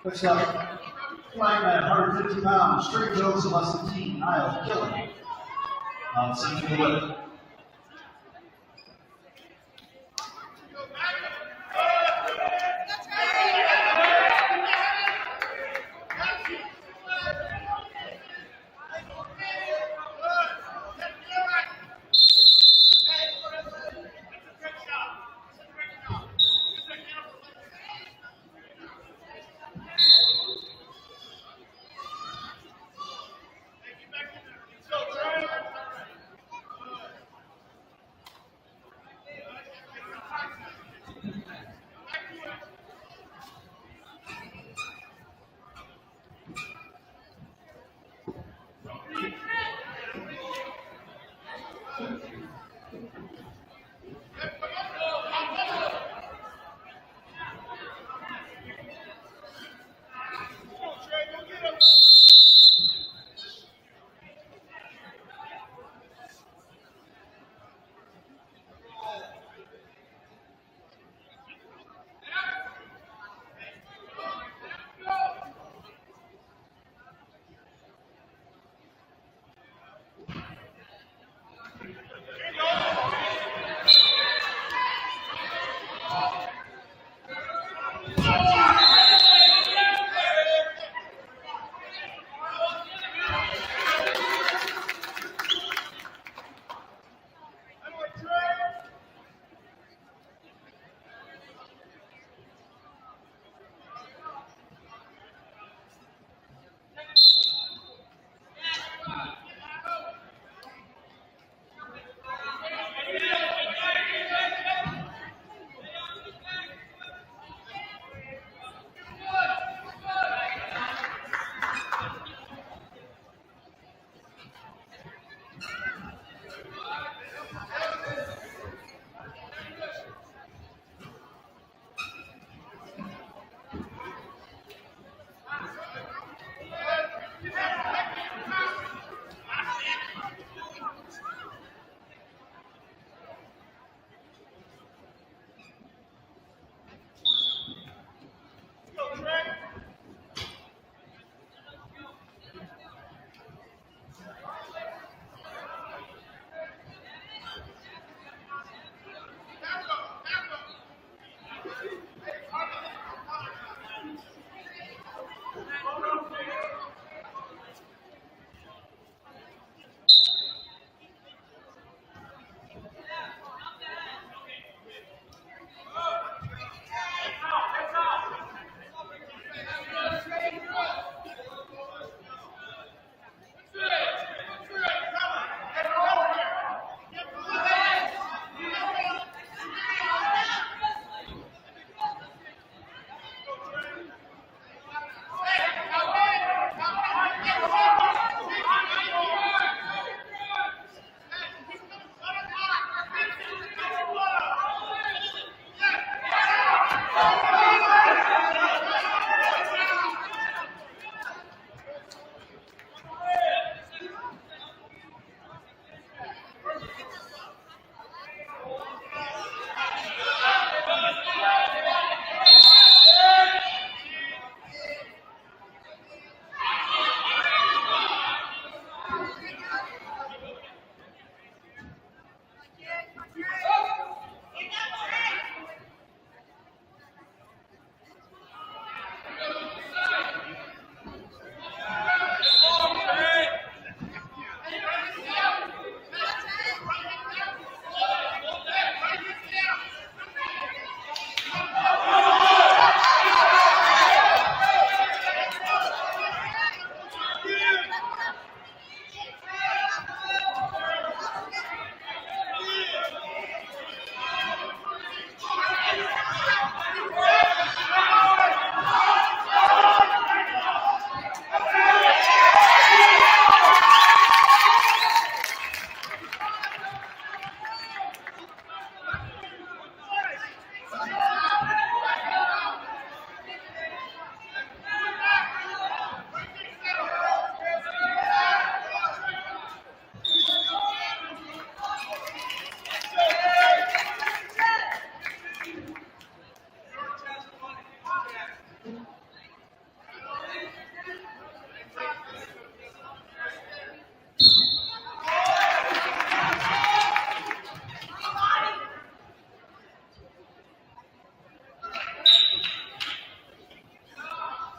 Next up, flying at 150 pounds, straight goes less than 17, Niall Killing. Second DeWitt.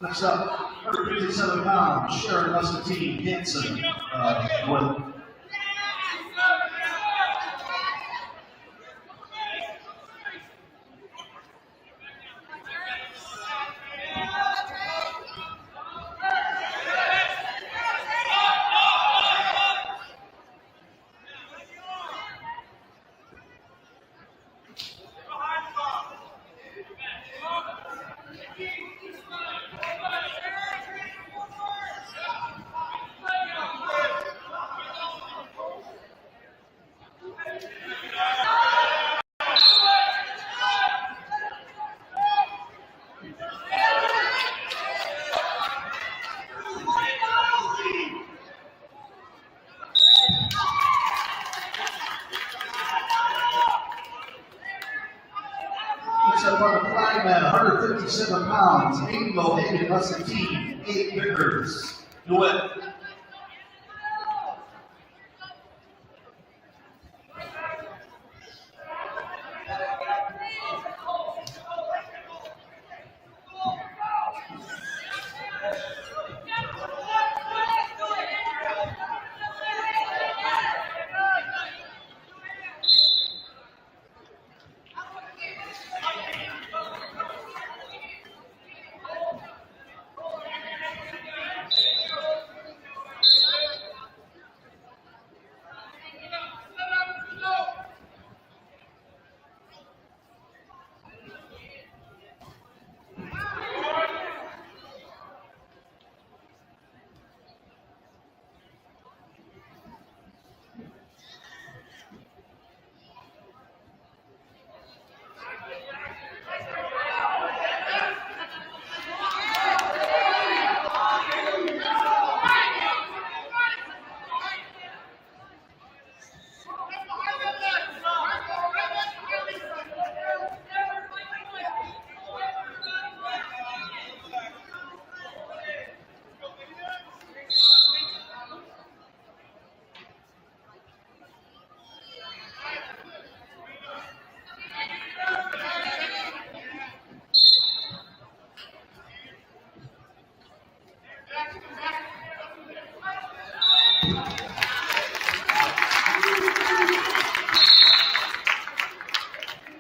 Next up, 157 pounds, Sharon Muscatine Hanson, DeWitt. Next up on the flagman, 157 pounds, Anglo-Hated Muscatine, 8 Vickers, DeWitt.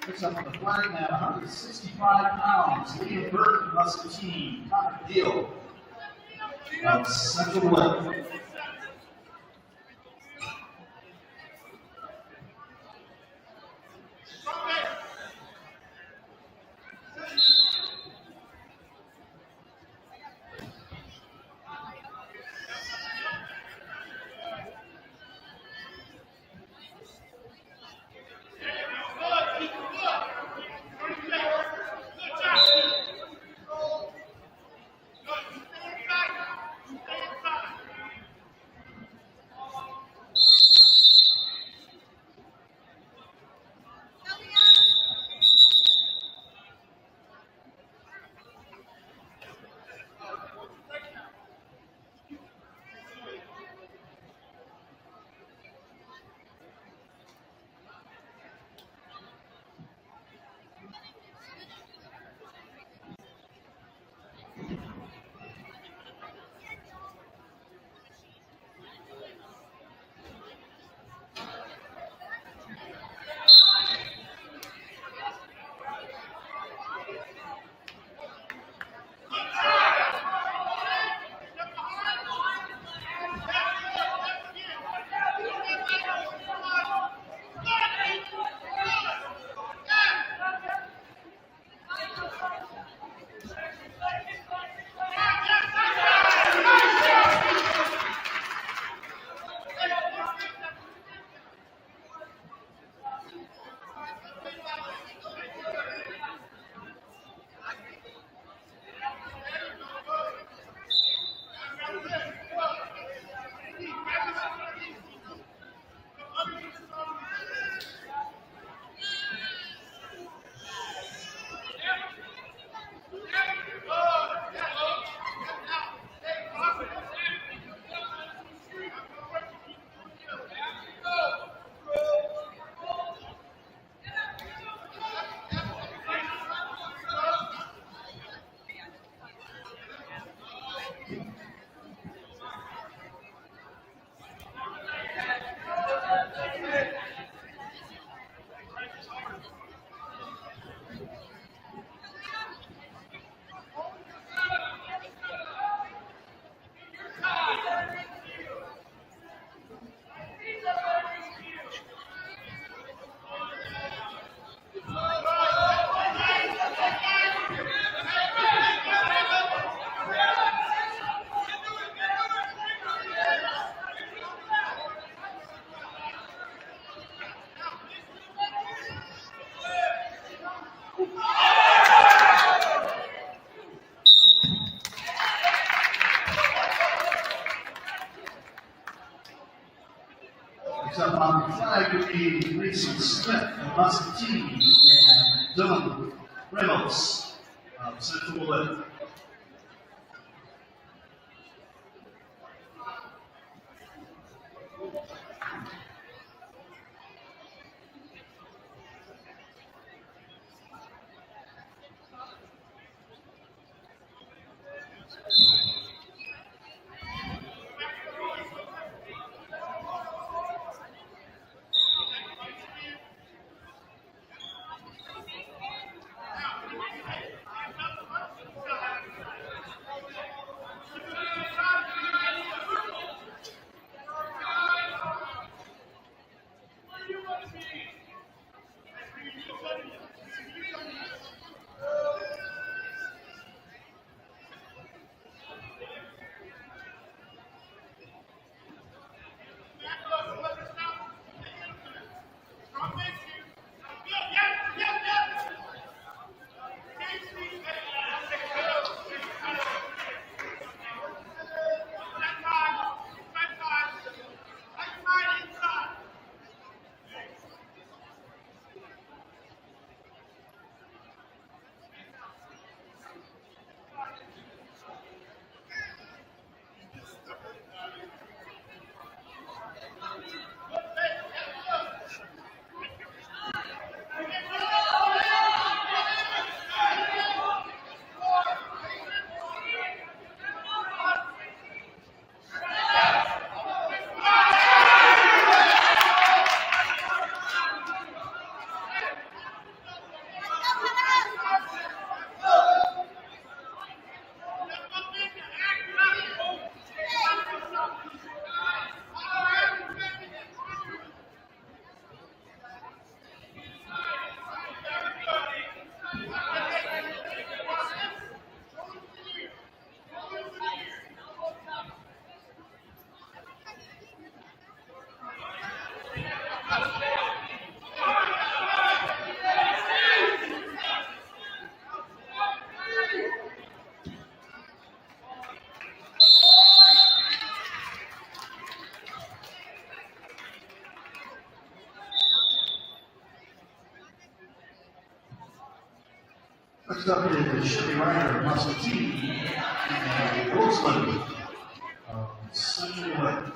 Next up on the flagman, 165 pounds, Liam Burton, Muscatine, Connor Deal of Central West. Next up on the flag would be Mason Smith of Varsity and Dylan Reynolds of Central DeWitt. Next up is Chevy Ryder of Varsity and Roseland of Central DeWitt.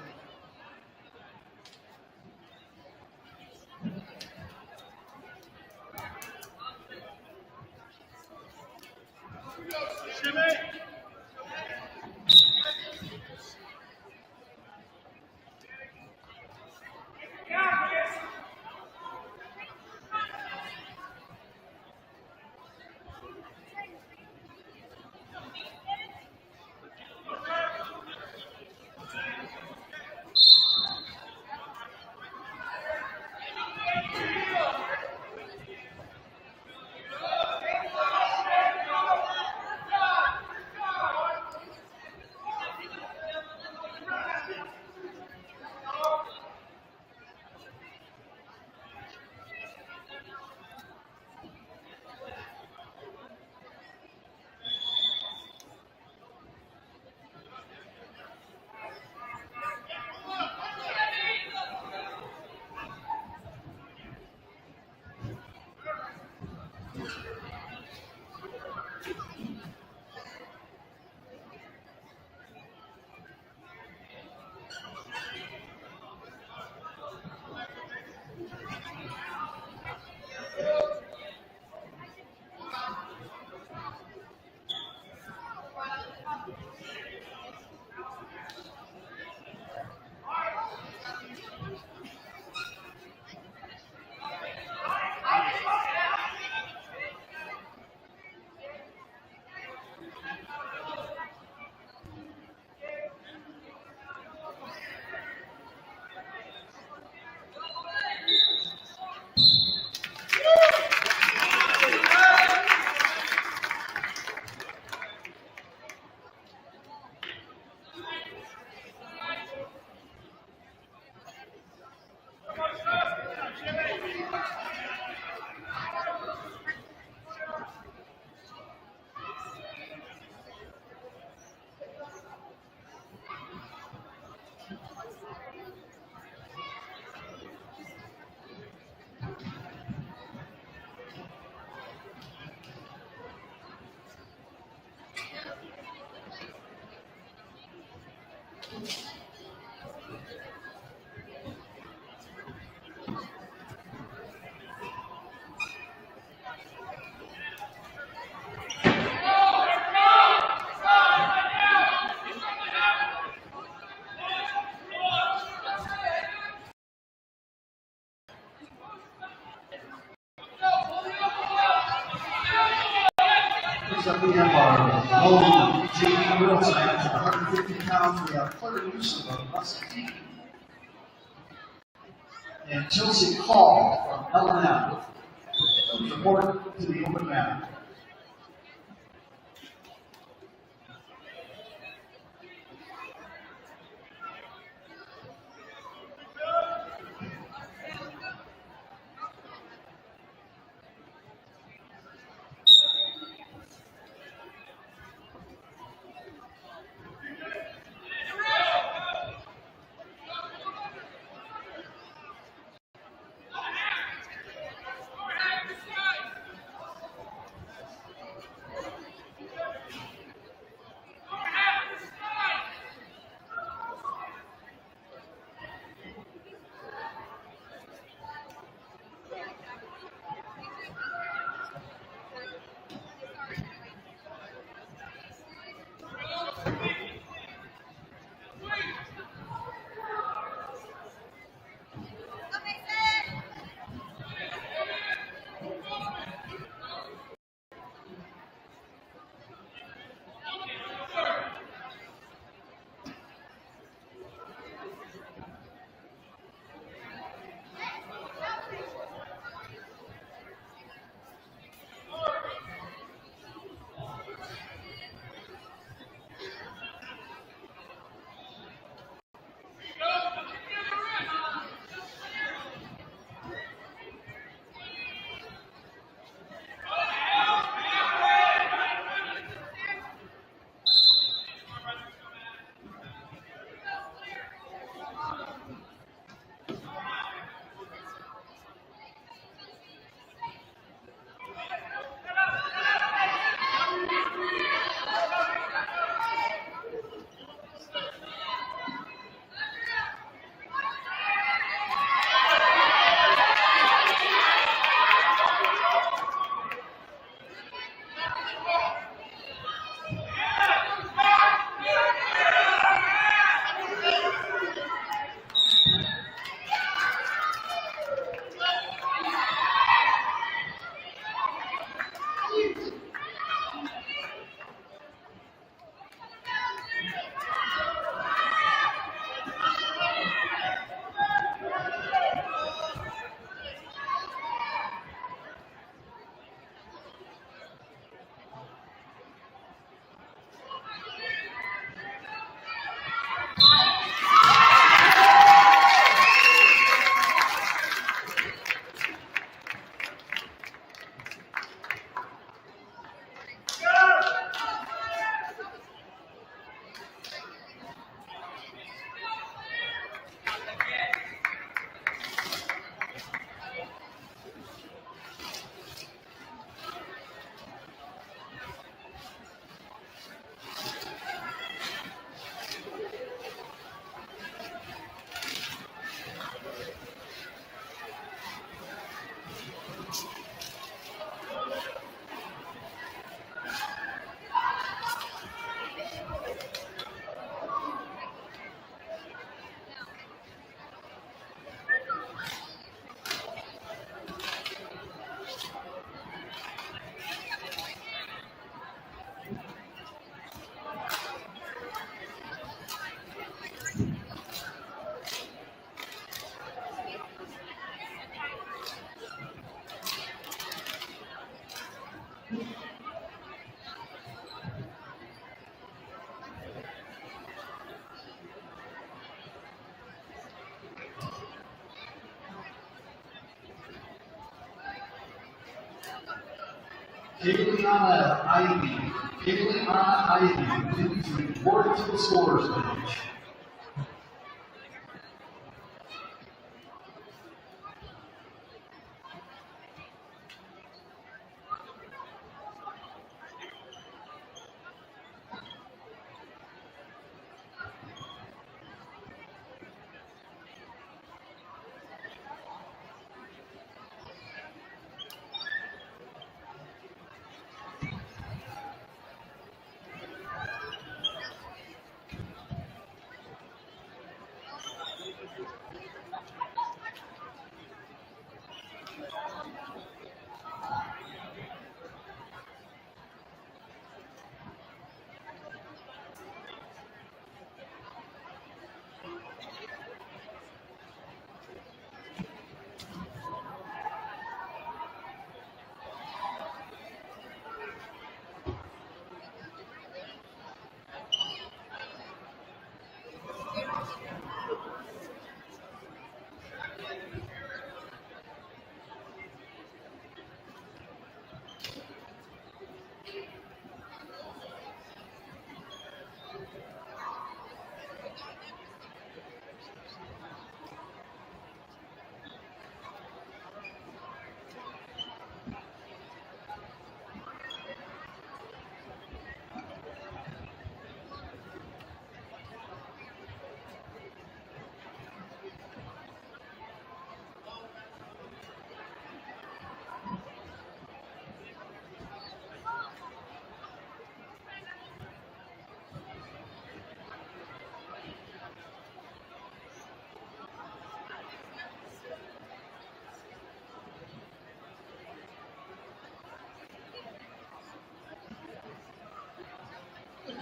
Next up, we have our lone JV girls match at 150 pounds. We have Claire Newsom of Varsity and Chelsea Hall from L&M. Report to the open mat. Kayleana Ivy, please report to the scores page.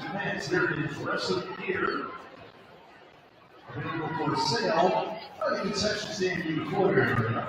events. Here is the rest of the year. Available for sale by the concession stand in the foyer area.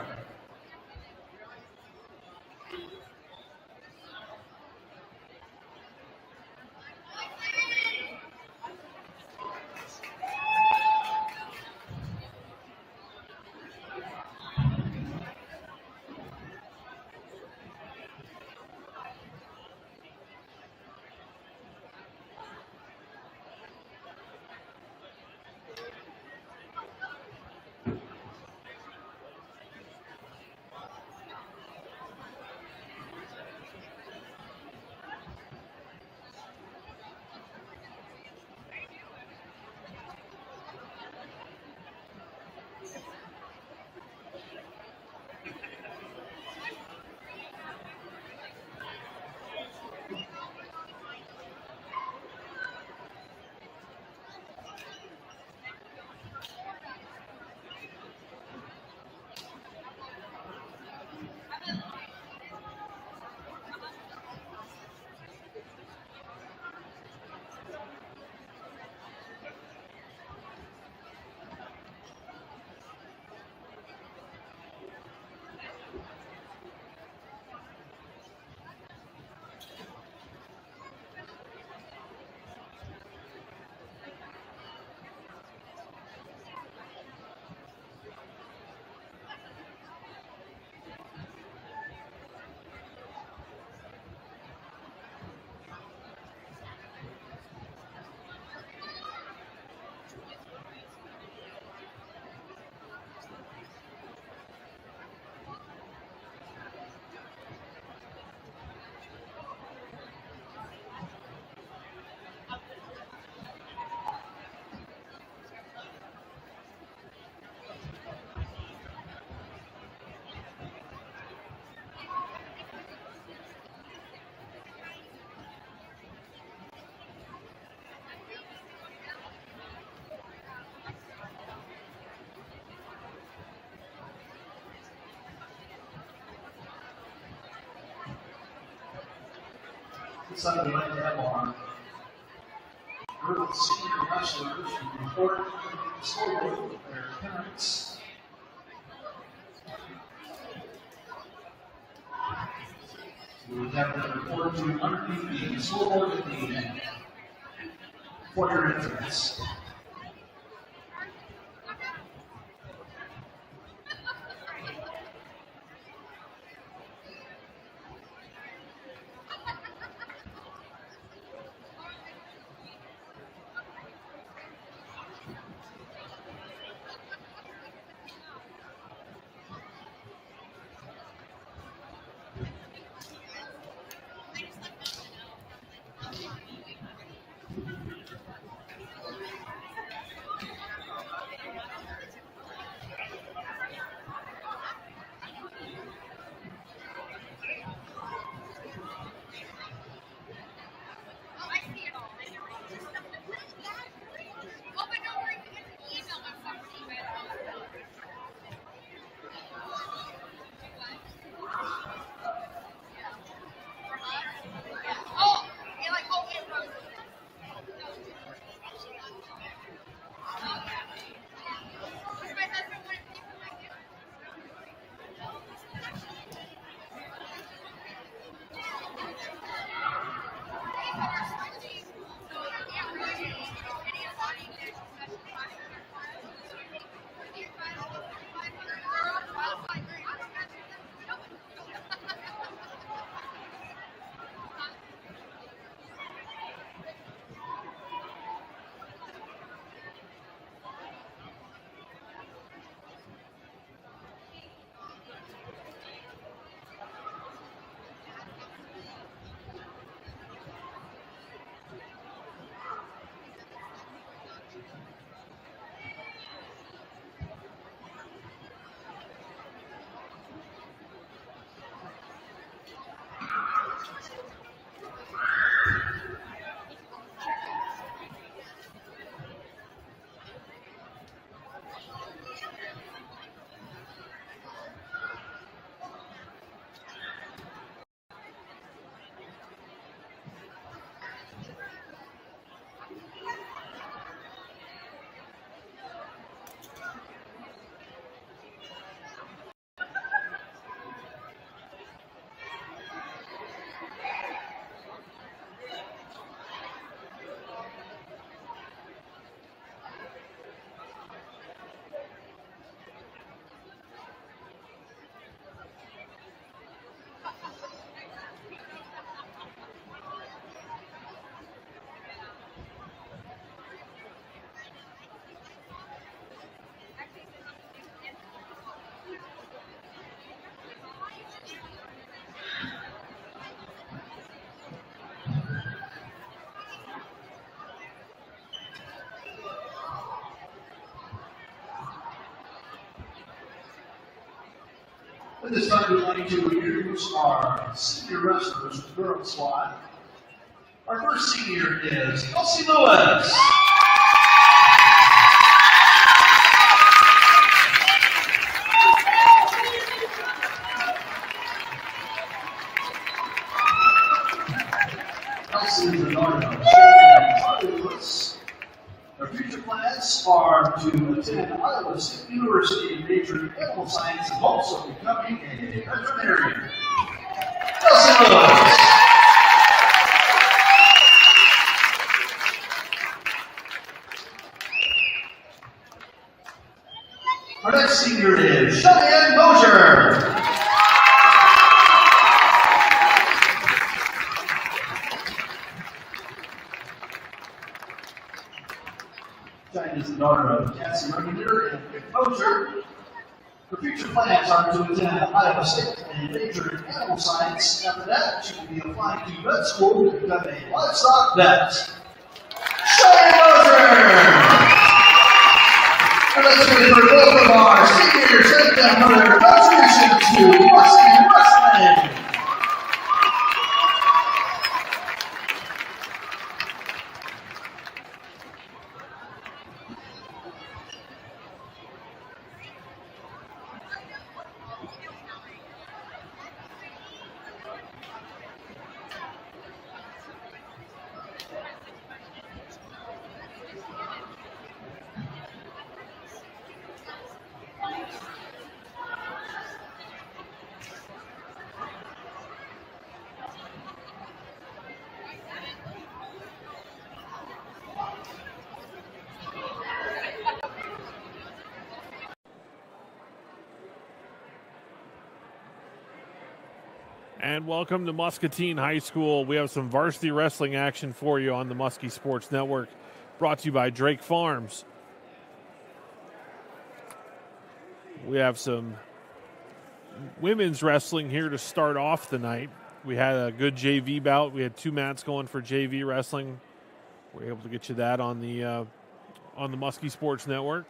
Sunday night to have our girls senior wrestlers report the scoreboard with their parents. So we have to report to underneath the scoreboard at the foyer entrance. At this time, we'd like to introduce our senior wrestlers for the girls squad. Our first senior is Elsie Lewis. Elsie is the daughter of Charlie Lewis. Their future plans are to attend Iowa State University, major in animal science, and also becoming a veterinarian. Elsie Lewis. Our next senior is Cheyenne Mosier. Cheyenne is the daughter of Cassie Ruggeder and Vic Mosier. Her future plans are to attend Iowa State and major in animal science. After that, she will be applying to vet school to become a livestock vet. Cheyenne Mosier! And let's wait for both of our seniors and them for their contributions to Varsity Wrestling. And welcome to Muscatine High School. We have some varsity wrestling action for you on the Muskie Sports Network, brought to you by Drake Farms. We have some women's wrestling here to start off the night. We had a good JV bout. We had 2 mats going for JV wrestling. We're able to get you that on the Muskie Sports Network.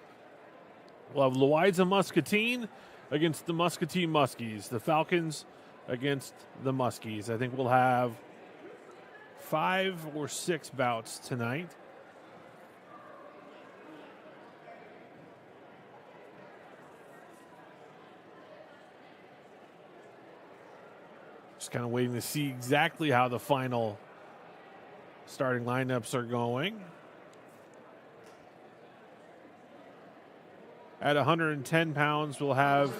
We'll have Louisa Muscatine against the Muscatine Muskies. The Falcons against the Muskies. I think we'll have 5 or 6 bouts tonight. Just kind of waiting to see exactly how the final starting lineups are going. At 110 pounds, we'll have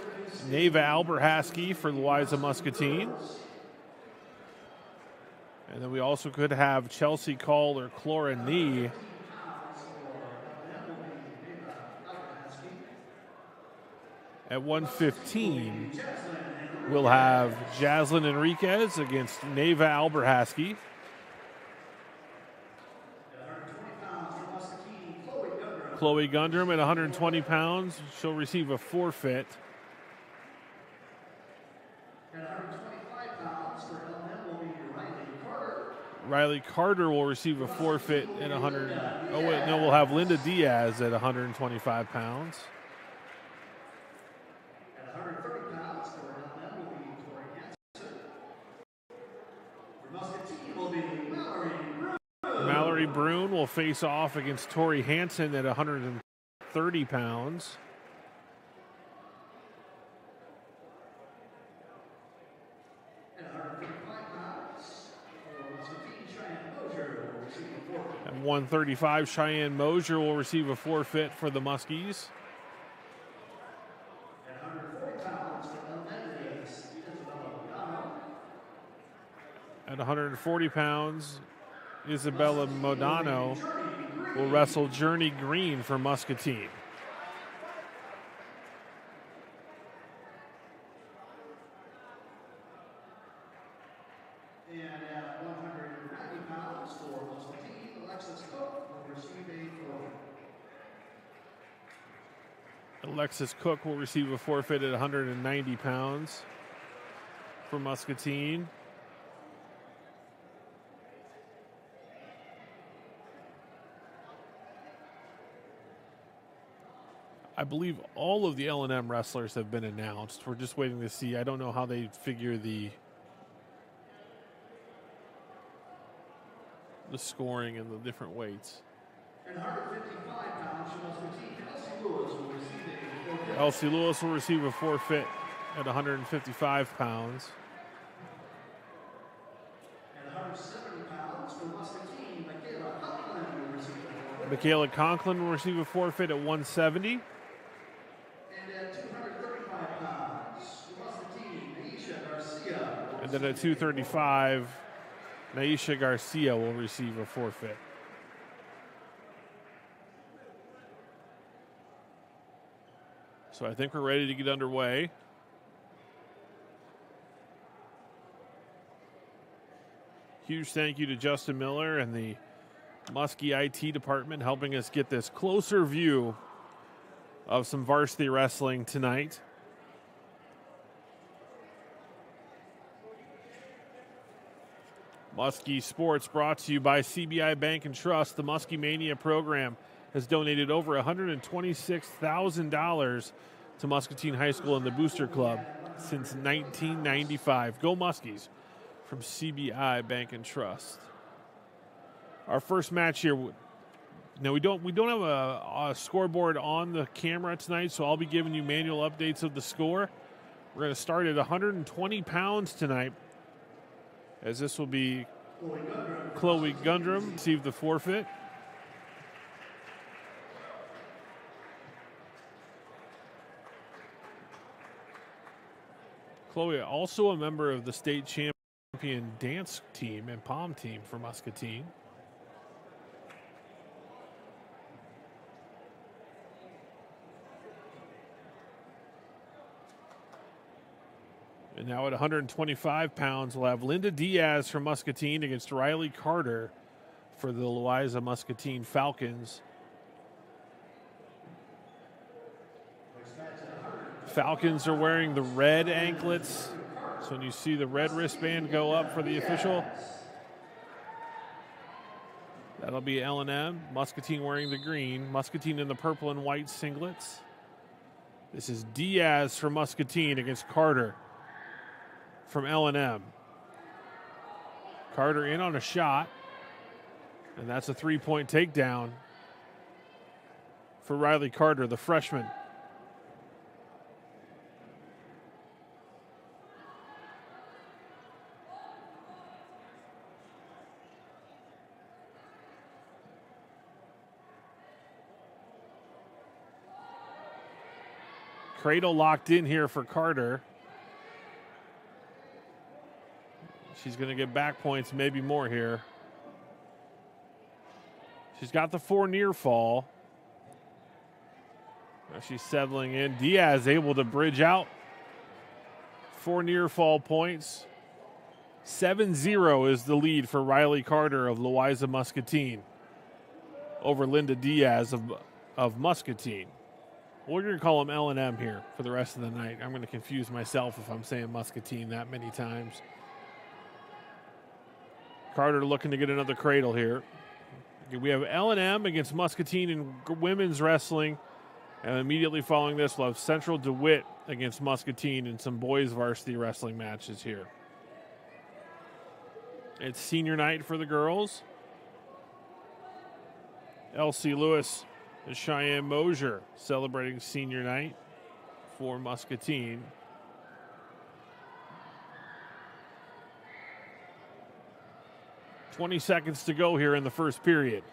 Neva Alberhaski for Louisa Muscatine. And then we also could have Chelsea Call or Clora Nee. At 115, we'll have Jaslyn Enriquez against Neva Alberhaski. Chloe Gundrum at 120 pounds. She'll receive a forfeit. At 125 pounds for LM will be Riley Carter. Riley Carter will receive a forfeit at 100. Oh, wait, no, we'll have Linda Diaz at 125 pounds. At 130 pounds for LM will be Tori Hansen. For Muscatine will be Mallory Brune. Mallory Brune will face off against Tori Hansen at 130 pounds. At 135, Cheyenne Mosier will receive a forfeit for the Muskies. At 140 pounds for elementary, Isabella Modano. At 140 pounds, Isabella Modano will wrestle Journey Green for Muscatine. And at 190 pounds for Muscatine, Alexis Cook will receive a forfeit. Alexis Cook will receive a forfeit at 190 pounds for Muscatine. I believe all of the L&M wrestlers have been announced. We're just waiting to see. I don't know how they figure the scoring and the different weights. At 155 pounds, she wants to team. Elsie Lewis will receive a forfeit. Elsie Lewis will receive a forfeit at 155 pounds. At 170 pounds for Muscatine, Michaela Conklin will receive a forfeit. Michaela Conklin will receive a forfeit at 170. And at 235 pounds for Muscatine, Aisha Garcia. And then at 235, Naisha Garcia will receive a forfeit. So I think we're ready to get underway. Huge thank you to Justin Miller and the Muskie IT department helping us get this closer view of some varsity wrestling tonight. Muskie Sports brought to you by CBI Bank and Trust. The Muskie Mania program has donated over $126,000 to Muscatine High School and the Booster Club since 1995. Go Muskies from CBI Bank and Trust. Our first match here. Now we don't have a scoreboard on the camera tonight, so I'll be giving you manual updates of the score. We're going to start at 120 pounds tonight, as this will be Chloe Gundrum receive the forfeit. Chloe, also a member of the state champion dance team and pom team for Muscatine. And now at 125 pounds, we'll have Linda Diaz from Muscatine against Riley Carter for the Louisa Muscatine Falcons. Falcons are wearing the red anklets. So when you see the red wristband go up for the official, that'll be L&M. Muscatine wearing the green. Muscatine in the purple and white singlets. This is Diaz from Muscatine against Carter from L&M. Carter in on a shot, and that's a three-point takedown for Riley Carter, the freshman. Cradle locked in here for Carter. She's going to get back points, maybe more here. She's got the 4 near fall. Now she's settling in. Diaz able to bridge out. 4 near fall points. 7-0 is the lead for Riley Carter of Louisa Muscatine over Linda Diaz of Muscatine. We're going to call them L&M here for the rest of the night. I'm going to confuse myself if I'm saying Muscatine that many times. Carter looking to get another cradle here. We have L&M against Muscatine in women's wrestling. And immediately following this, we'll have Central DeWitt against Muscatine in some boys varsity wrestling matches here. It's senior night for the girls. Elsie Lewis and Cheyenne Mosier celebrating senior night for Muscatine. "20 seconds to go here in the first period.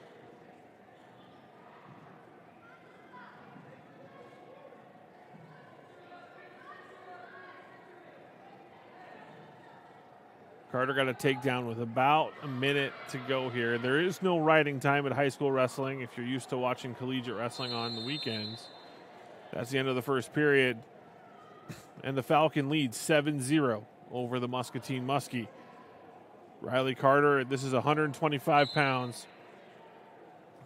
Carter got a takedown with about a minute to go here. There is no riding time at high school wrestling if you're used to watching collegiate wrestling on the weekends. That's the end of the first period. And the Falcon leads 7-0 over the Muscatine Muskie. Riley Carter, this is 125 pounds.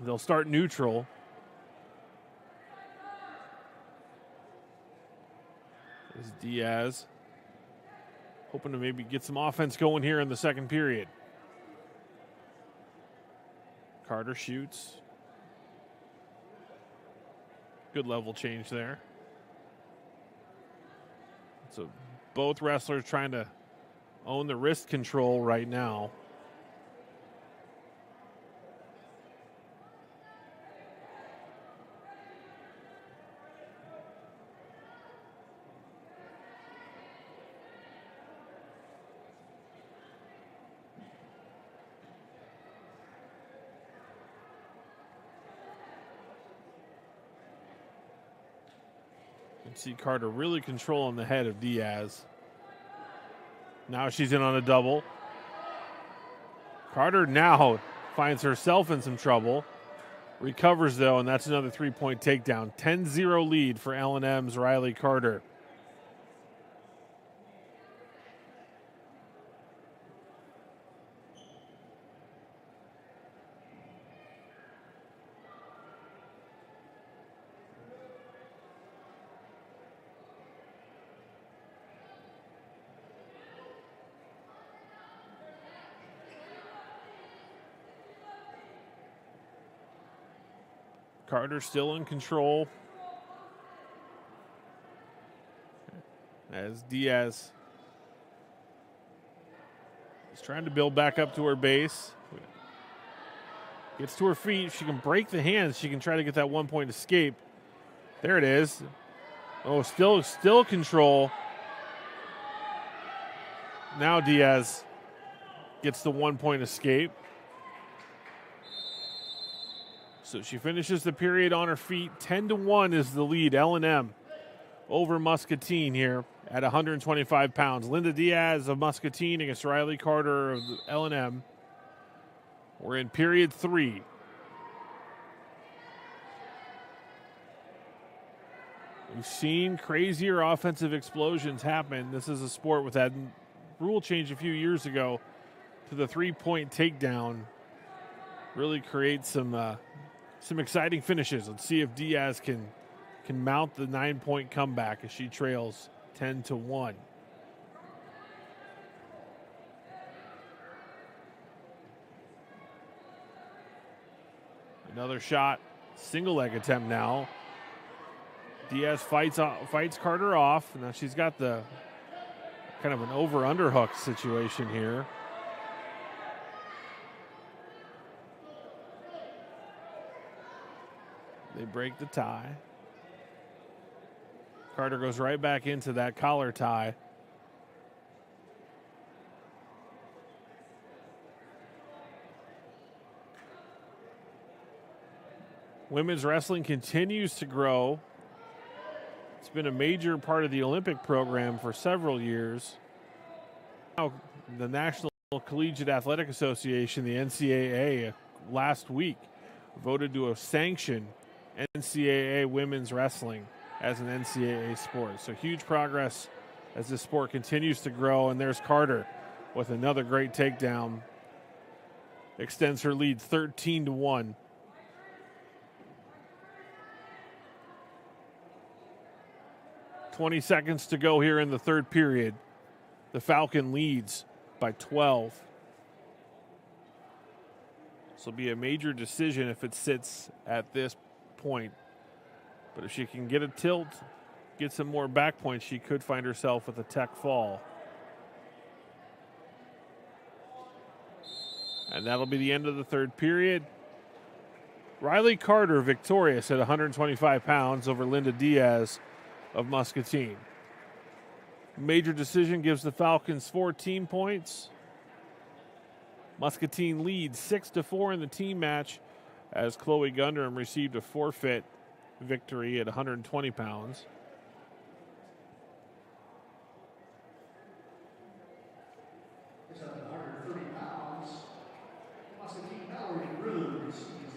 They'll start neutral. There's Diaz. Hoping to maybe get some offense going here in the second period. Carter shoots. Good level change there. So both wrestlers trying to own the wrist control right now. You can see Carter really controlling the head of Diaz. Now she's in on a double. Carter now finds herself in some trouble. Recovers, though, and that's another 3-point takedown. 10-0 lead for L&M's Riley Carter. Carter still in control as Diaz is trying to build back up to her base. Gets to her feet. If she can break the hands, she can try to get that 1-point escape. There it is. Oh, still control. Now Diaz gets the 1-point escape. So she finishes the period on her feet. 10-1 is the lead. L&M over Muscatine here at 125 pounds. Linda Diaz of Muscatine against Riley Carter of L&M. We're in period 3. We've seen crazier offensive explosions happen. This is a sport with that rule change a few years ago to the 3-point takedown. Really creates some exciting finishes. Let's see if Diaz can mount the 9-point comeback as she trails 10-1. Another shot, single leg attempt now. Diaz fights Carter off. Now she's got the kind of an over-underhook situation here. They break the tie. Carter goes right back into that collar tie. Women's wrestling continues to grow. It's been a major part of the Olympic program for several years. Now, the National Collegiate Athletic Association, the NCAA, last week voted to sanction NCAA women's wrestling as an NCAA sport. So huge progress as this sport continues to grow. And there's Carter with another great takedown. Extends her lead 13-1. "20 seconds to go here in the third period. The Falcon leads by 12. This will be a major decision if it sits at this point. But if she can get a tilt, get some more back points, she could find herself with a tech fall. And that'll be the end of the third period. Riley Carter victorious at 125 pounds over Linda Diaz of Muscatine. Major decision gives the Falcons 14 points. Muscatine leads 6-4 in the team match as Chloe Gundram received a forfeit victory at 120 pounds.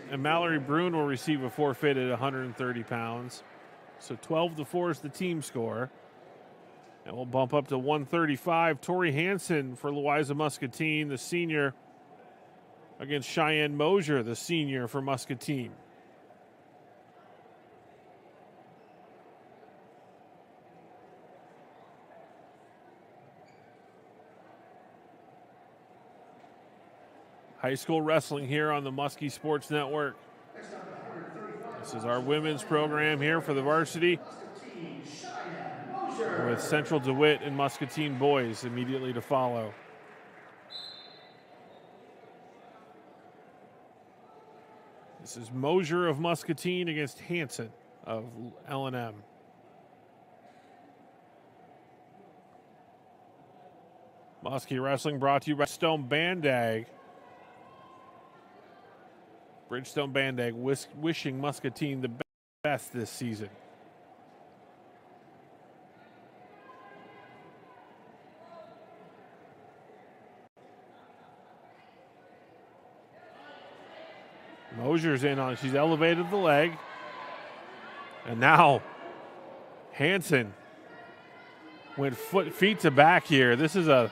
And Mallory Brune will receive a forfeit at 130 pounds. So 12-4 is the team score. And we'll bump up to 135. Tori Hansen for Louisa Muscatine, the senior, against Cheyenne Mosier, the senior for Muscatine. High school wrestling here on the Muskie Sports Network. This is our women's program here for the varsity with Central DeWitt and Muscatine boys immediately to follow. This is Mosier of Muscatine against Hanson of L&M. Muskie Wrestling brought to you by Bridgestone Bandag. Bridgestone Bandag wishing Muscatine the best this season. Mosier's in on it. She's elevated the leg. And now Hanson went feet to back here. This is a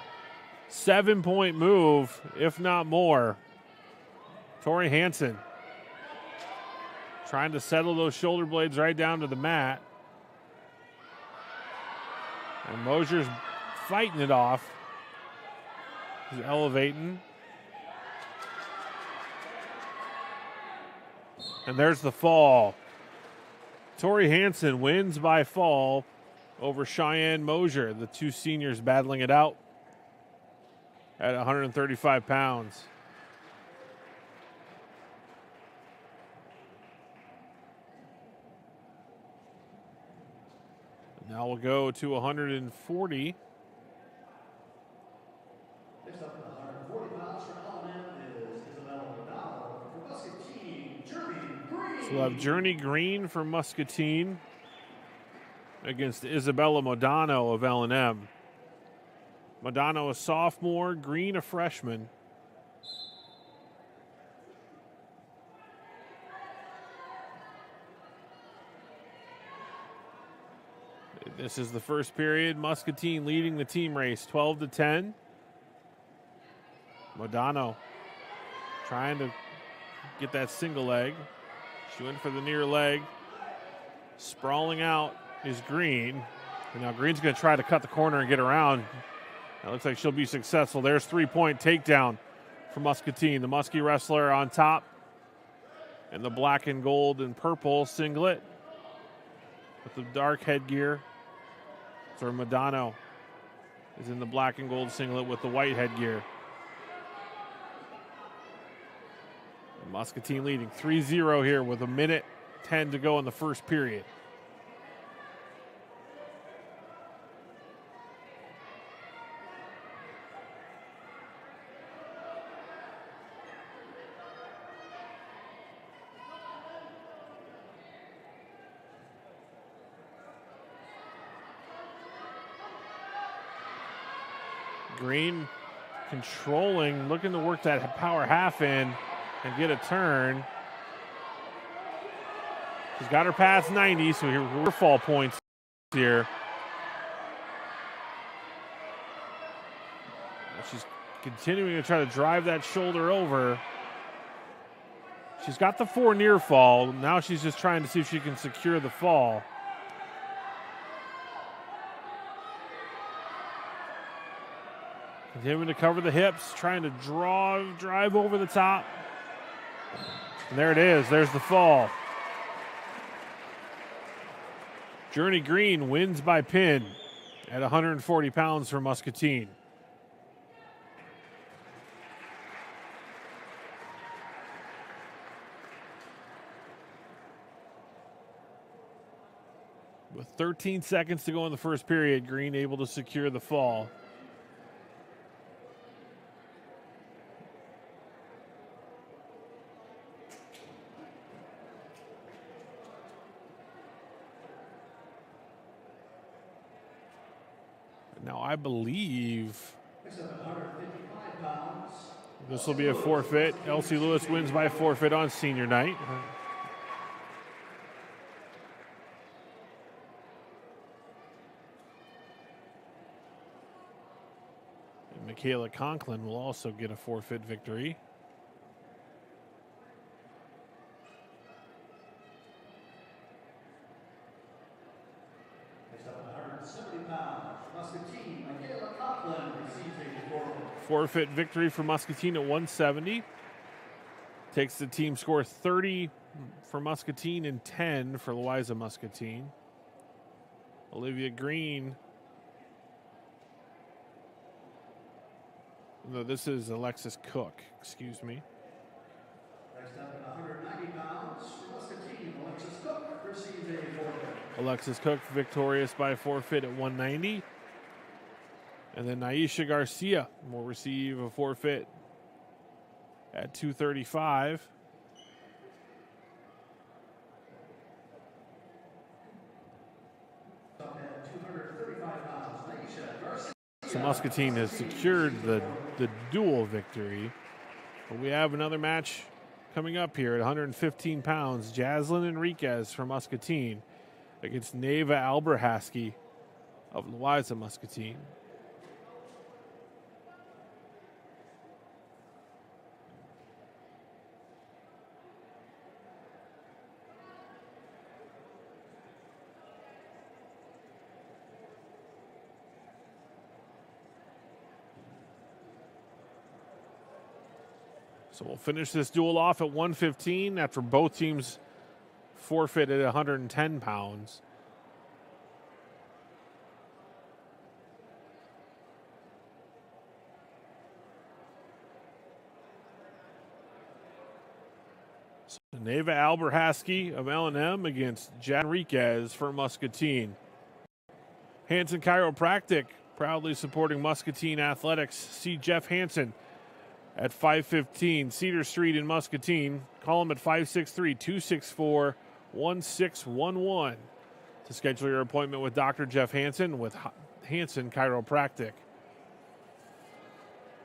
7-point move, if not more. Tori Hanson trying to settle those shoulder blades right down to the mat. And Mosier's fighting it off. He's elevating. And there's the fall. Tori Hanson wins by fall over Cheyenne Mosier, the two seniors battling it out at 135 pounds. Now we'll go to 140. Next up at 140 pounds for L&M is Isabella Madonna. For Muscatine, Journey Green. So we'll have Journey Green for Muscatine against Isabella Modano of L&M. Modano a sophomore, Green a freshman. This is the first period. Muscatine leading the team race 12-10. Modano trying to get that single leg. She went for the near leg. Sprawling out is Green. And now Green's going to try to cut the corner and get around. That looks like she'll be successful. There's 3-point takedown for Muscatine. The Muskie wrestler on top. And the black and gold and purple singlet with the dark headgear. So Modano is in the black and gold singlet with the white headgear. And Muscatine leading 3-0 here with 1:10 to go in the first period. Green controlling, looking to work that power half in and get a turn. She's got her past 90, so here her fall points here. She's continuing to try to drive that shoulder over. She's got the 4 near fall. Now she's just trying to see if she can secure the fall. Continuing to cover the hips, trying to drive over the top. And there it is. There's the fall. Journey Green wins by pin at 140 pounds for Muscatine. With 13 seconds to go in the first period, Green able to secure the fall. Now, I believe this will be a forfeit. Elsie Lewis wins by forfeit on senior night. And Michaela Conklin will also get a forfeit victory. Forfeit victory for Muscatine at 170. Takes the team score 30 for Muscatine and 10 for Louisa Muscatine. Olivia Green. No, this is Alexis Cook, excuse me. Next up at 190 pounds for Muscatine, Alexis Cook receives a forfeit. Alexis Cook victorious by forfeit at 190. And then Naisha Garcia will receive a forfeit at 235. Up at 235 pounds, Naisha Garcia. So Muscatine has secured the dual victory. But we have another match coming up here at 115 pounds. Jaslyn Enriquez from Muscatine against Neva Alberhasky of Louisa Muscatine. So we'll finish this duel off at 115 after both teams forfeit at 110 pounds. So Neva Alberhasky of L&M against Jan Enriquez for Muscatine. Hanson Chiropractic proudly supporting Muscatine Athletics. See Jeff Hanson at 515 Cedar Street in Muscatine. Call him at 563-264-1611 to schedule your appointment with Dr. Jeff Hanson with Hanson Chiropractic.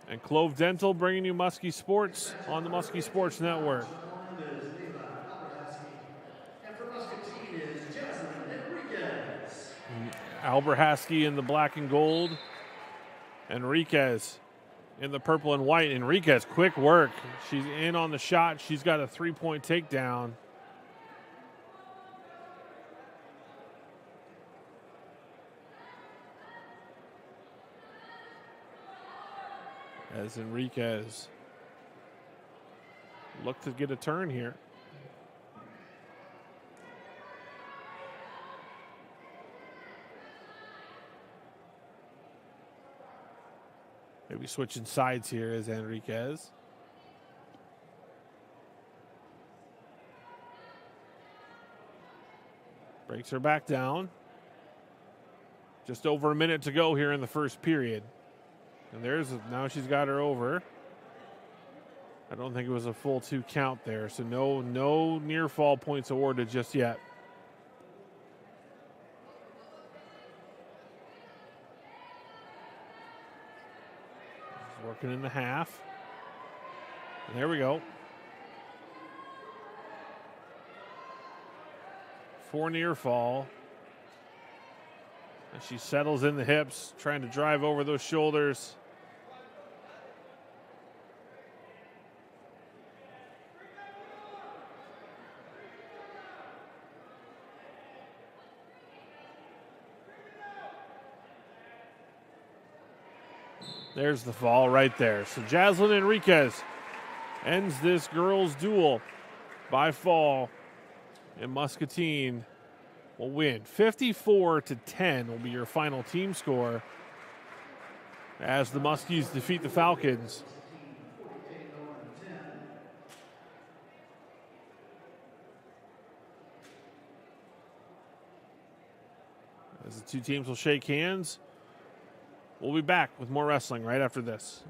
And Clove Dental bringing you Muskie Sports on the Muskie Sports Network. And for Muscatine is Jaslyn Enriquez. Alberhasky in the black and gold. Enriquez in the purple and white. Enriquez, quick work. She's in on the shot. She's got a three-point takedown. As Enriquez look to get a turn here. Maybe switching sides here as Enriquez. Breaks her back down. Just over a minute to go here in the first period. And now she's got her over. I don't think it was a full 2 count there, so no near fall points awarded just yet. She's working in the half. And there we go. 4 near fall. And she settles in the hips, trying to drive over those shoulders. There's the fall right there. So Jaslyn Enriquez ends this girls' duel by fall. And Muscatine will win. 54-10 will be your final team score as the Muskies defeat the Falcons. As the two teams will shake hands, we'll be back with more wrestling right after this.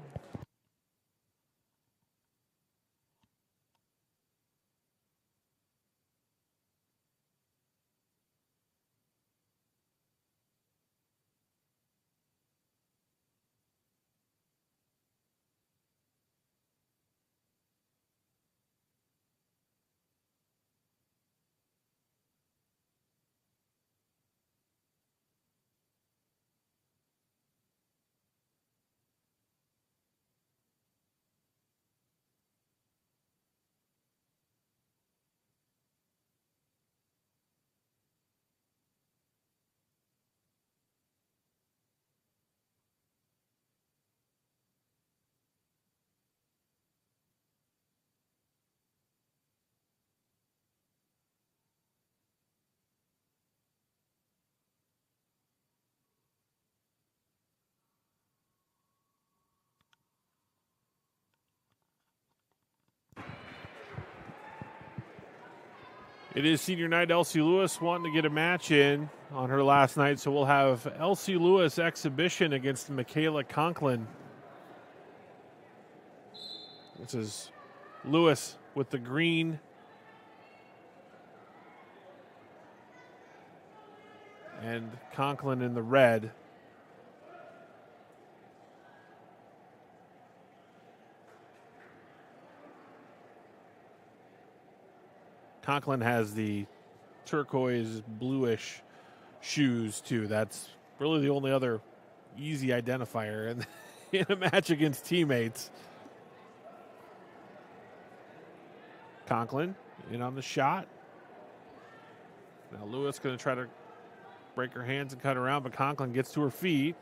It is senior night. Elsie Lewis wanting to get a match in on her last night, so we'll have Elsie Lewis exhibition against Michaela Conklin. This is Lewis with the green and Conklin in the red. Conklin has the turquoise bluish shoes too. That's really the only other easy identifier in a match against teammates. Conklin in on the shot. Now Lewis going to try to break her hands and cut around, but Conklin gets to her feet.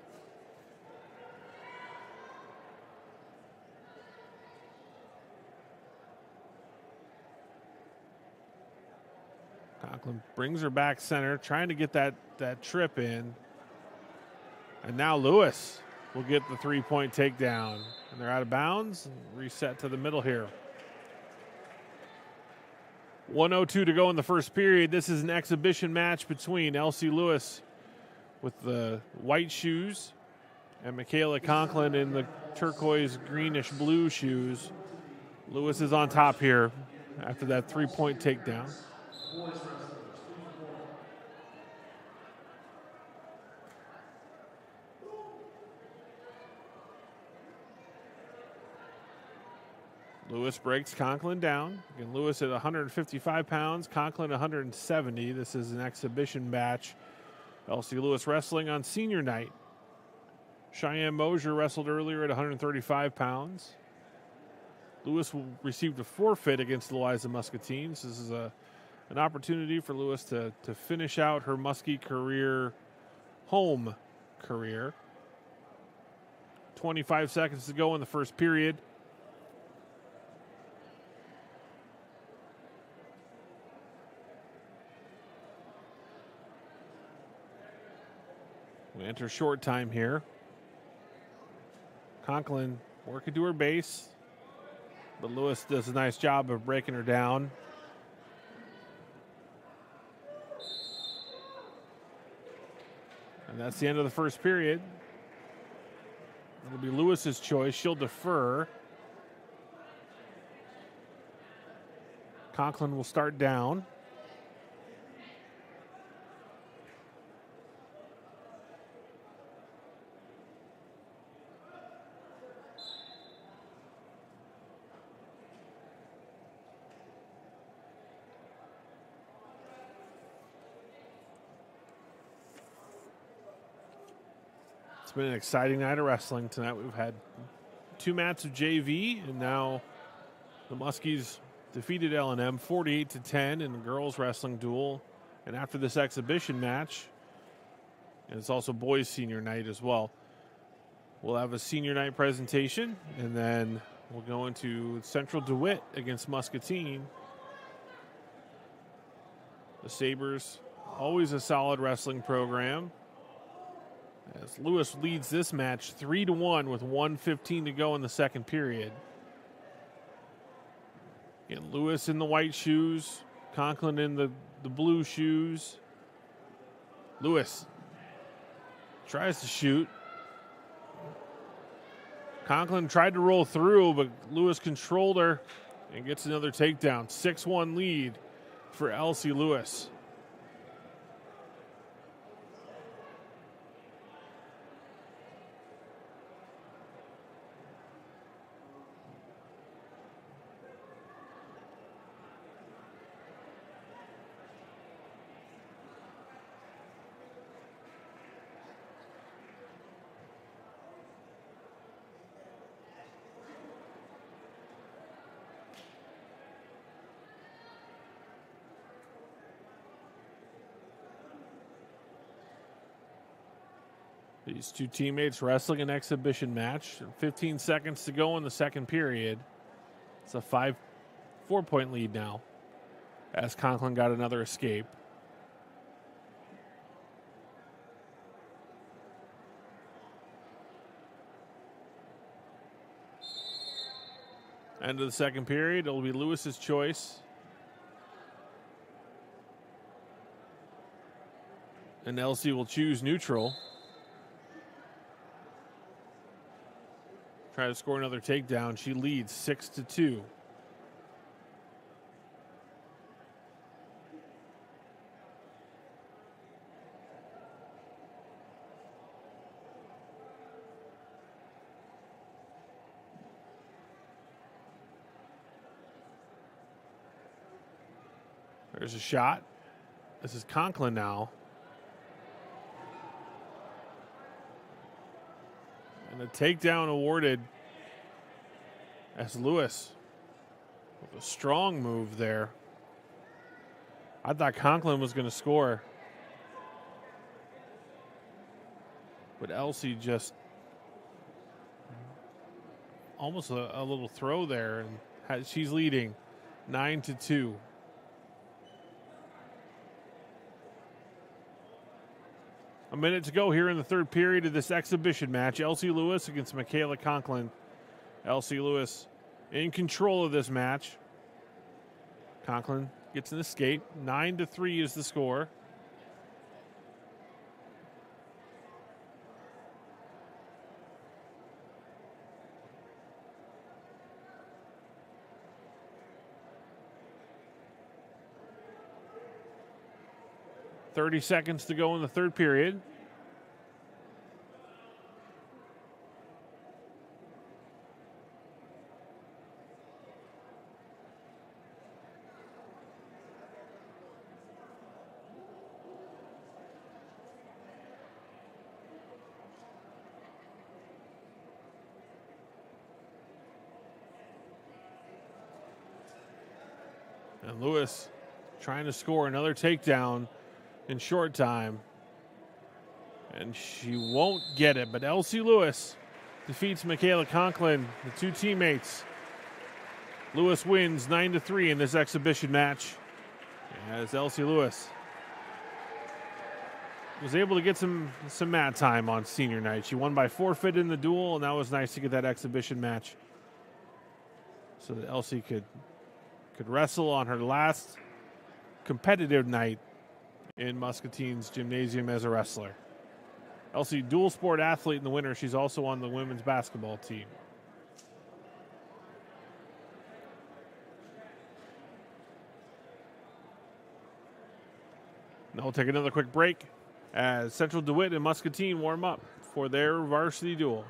Conklin brings her back center, trying to get that trip in. And now Lewis will get the three-point takedown. And they're out of bounds. Reset to the middle here. 1:02 to go in the first period. This is an exhibition match between Elsie Lewis with the white shoes and Michaela Conklin in the turquoise greenish blue shoes. Lewis is on top here after that three-point takedown. Lewis breaks Conklin down. Again, Lewis at 155 pounds, Conklin 170. This is an exhibition match. Elsie Lewis wrestling on senior night. Cheyenne Mosier wrestled earlier at 135 pounds. Lewis received a forfeit against Eliza Muscatine. So this is an opportunity for Lewis to finish out her Muskie home career. 25 seconds to go in the first period. We enter short time here. Conklin working to her base, but Lewis does a nice job of breaking her down. And that's the end of the first period. It'll be Lewis's choice. She'll defer. Conklin will start down. It's been an exciting night of wrestling tonight. We've had two mats of JV, and now the Muskies defeated L&M 48-10 in the girls wrestling duel. And after this exhibition match, and it's also boys senior night as well, we'll have a senior night presentation, and then we'll go into Central DeWitt against Muscatine. The Sabres, always a solid wrestling program. As Lewis leads this match 3-1 with 1:15 to go in the second period. Again, Lewis in the white shoes, Conklin in the blue shoes. Lewis tries to shoot. Conklin tried to roll through, but Lewis controlled her and gets another takedown. 6-1 lead for Elsie Lewis. These two teammates wrestling an exhibition match. 15 seconds to go in the second period. It's a 4-point lead now as Conklin got another escape. End of the second period. It'll be Lewis's choice. And Elsie will choose neutral. Try to score another takedown. She leads 6-2. There's a shot. This is Conklin now. And a takedown awarded as Lewis with a strong move there. I thought Conklin was going to score. But Elsie just almost a little throw there. And she's leading 9-2. A minute to go here in the third period of this exhibition match. Elsie Lewis against Michaela Conklin. Elsie Lewis in control of this match. Conklin gets an escape. 9-3 is the score. .30 seconds to go in the third period. And Lewis trying to score another takedown in short time. And she won't get it, but Elsie Lewis defeats Michaela Conklin, the two teammates. Lewis wins 9-3 in this exhibition match, as Elsie Lewis was able to get some mat time on senior night. She won by forfeit in the duel, and that was nice to get that exhibition match so that Elsie could wrestle on her last competitive night in Muscatine's gymnasium as a wrestler. Elsie, dual sport athlete in the winter. She's also on the women's basketball team. Now we'll take another quick break as Central DeWitt and Muscatine warm up for their varsity duel.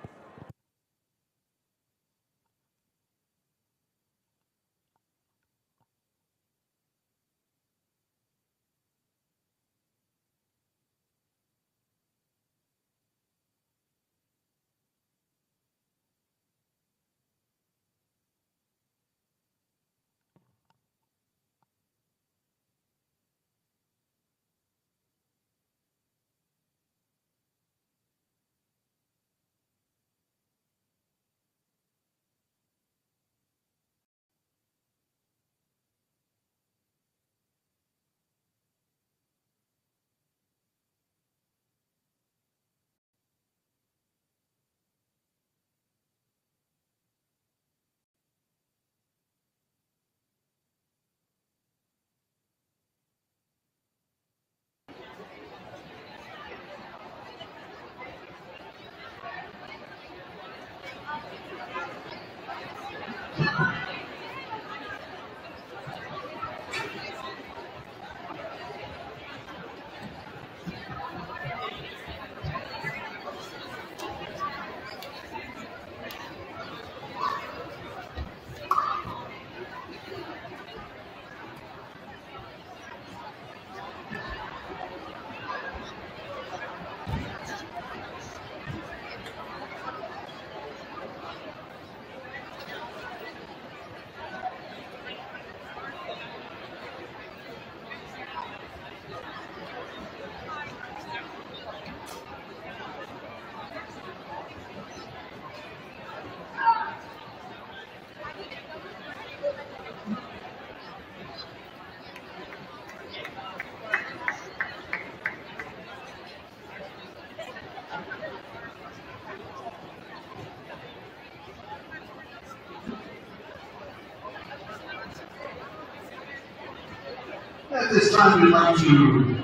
At this time, we'd like to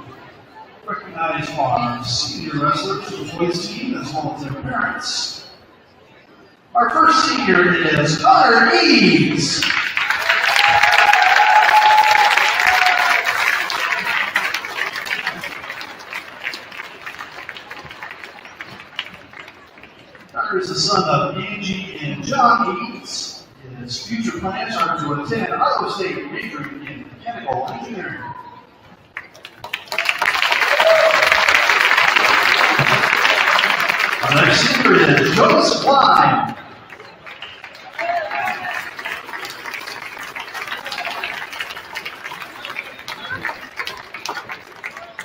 recognize our senior wrestlers for the boys team as well as their parents. Our first senior is Connor Eads. Connor is the son of Angie and John Eads. His future plans are to attend Iowa State, majoring in mechanical engineering. Our next senior is Joseph Klein.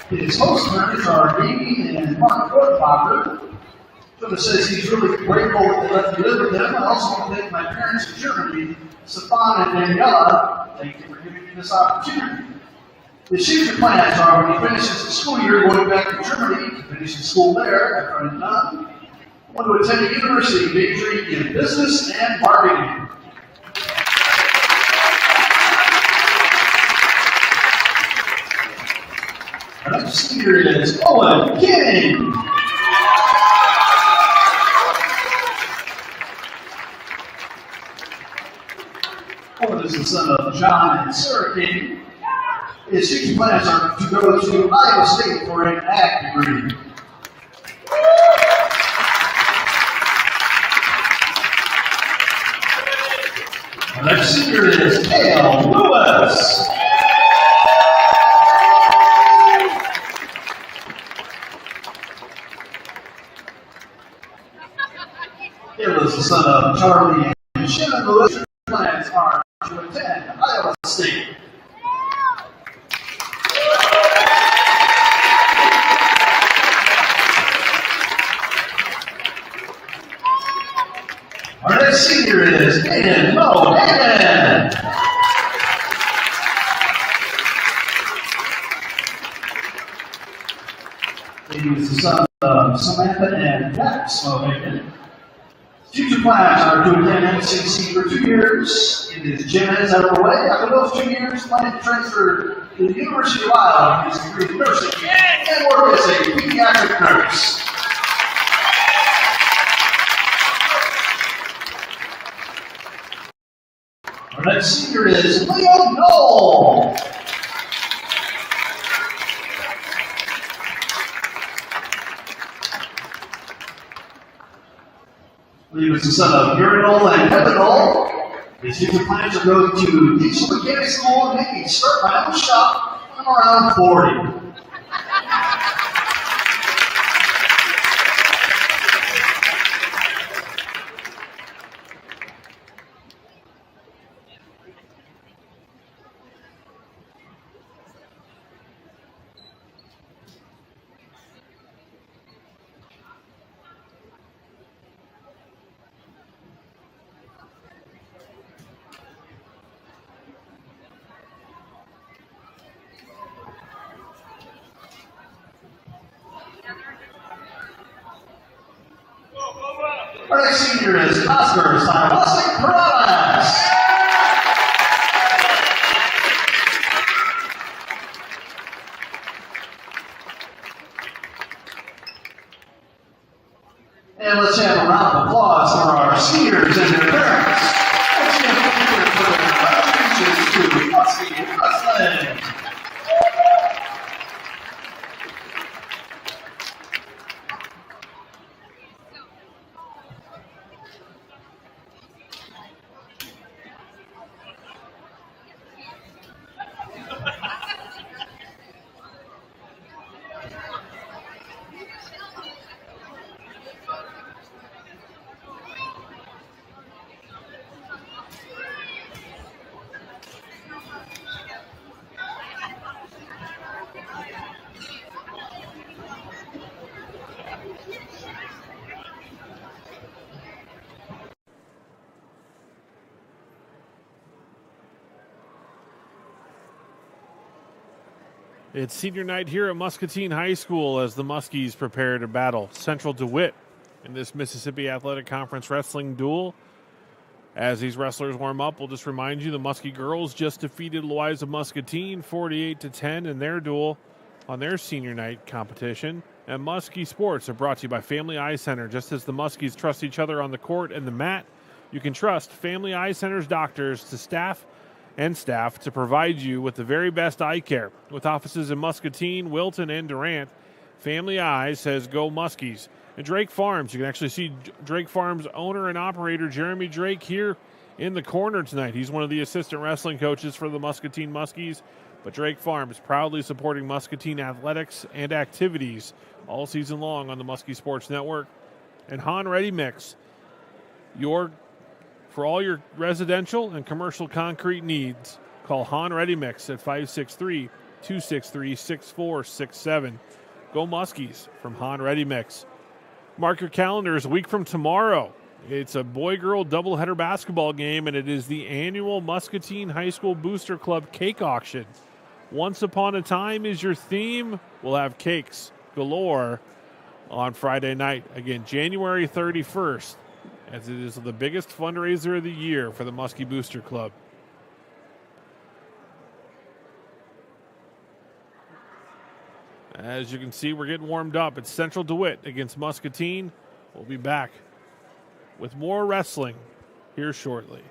His host parents are Amy and Mark Fortbacher. Jonas says he's really grateful that they let me live with them. I also want to thank my parents in Germany, Stefan and Daniela. Thank you for giving me this opportunity. His future plans are when he finishes the school year going back to Germany to finish his school there after I'm done. I want to attend a university majoring in business and marketing. Our next senior is Owen King. Owen is the son of John and Sarah King. His future plans are to go to Iowa State for an ag degree. Our next senior is Cale Lewis. Cale is the son of Charlie and Shannon Lewis. His plans are to attend Iowa State. Our next senior is Aiden Mohagan. He is the son of Samantha and Dax Mohagan. Future plans are to attend MCC for 2 years. It is gen eds out of the way. After those 2 years, planning to transfer to the University of Iowa to get his degree in nursing and work as a pediatric nurse. Our next senior is Liam Knoll. Liam is the son of Gary Knoll and Kevin Knoll. His future plans are going to diesel mechanic school and maybe start my own shop when I'm around 40. Our next senior is Oscar Silasik Morales. And let's have a round of applause for our seniors and their parents. Let's give them for their contributions to Varsity Wrestling. It's senior night here at Muscatine High School as the Muskies prepare to battle Central DeWitt in this Mississippi Athletic Conference wrestling duel. As these wrestlers warm up, we'll just remind you the Muskie girls just defeated Louisa Muscatine 48-10 in their duel. on their senior night competition. And Muskie Sports are brought to you by Family Eye Center. Just as the Muskies trust each other on the court and the mat, you can trust Family Eye Center's doctors to staff to provide you with the very best eye care. With offices in Muscatine, Wilton, and Durant, Family Eye says go Muskies. And Drake Farms, you can actually see Drake Farms owner and operator Jeremy Drake here in the corner tonight. He's one of the assistant wrestling coaches for the Muscatine Muskies. But Drake Farms proudly supporting Muscatine athletics and activities all season long on the Muskie Sports Network. And Han Ready Mix, for all your residential and commercial concrete needs, call Han Ready Mix at 563-263-6467. Go Muskies from Han Ready Mix. Mark your calendars. A week from tomorrow, it's a boy-girl doubleheader basketball game, and it is the annual Muscatine High School Booster Club cake auction. Once Upon a Time is your theme. We'll have cakes galore on Friday night. Again, January 31st, as it is the biggest fundraiser of the year for the Muskie Booster Club. As you can see, we're getting warmed up. It's Central DeWitt against Muscatine. We'll be back with more wrestling here shortly.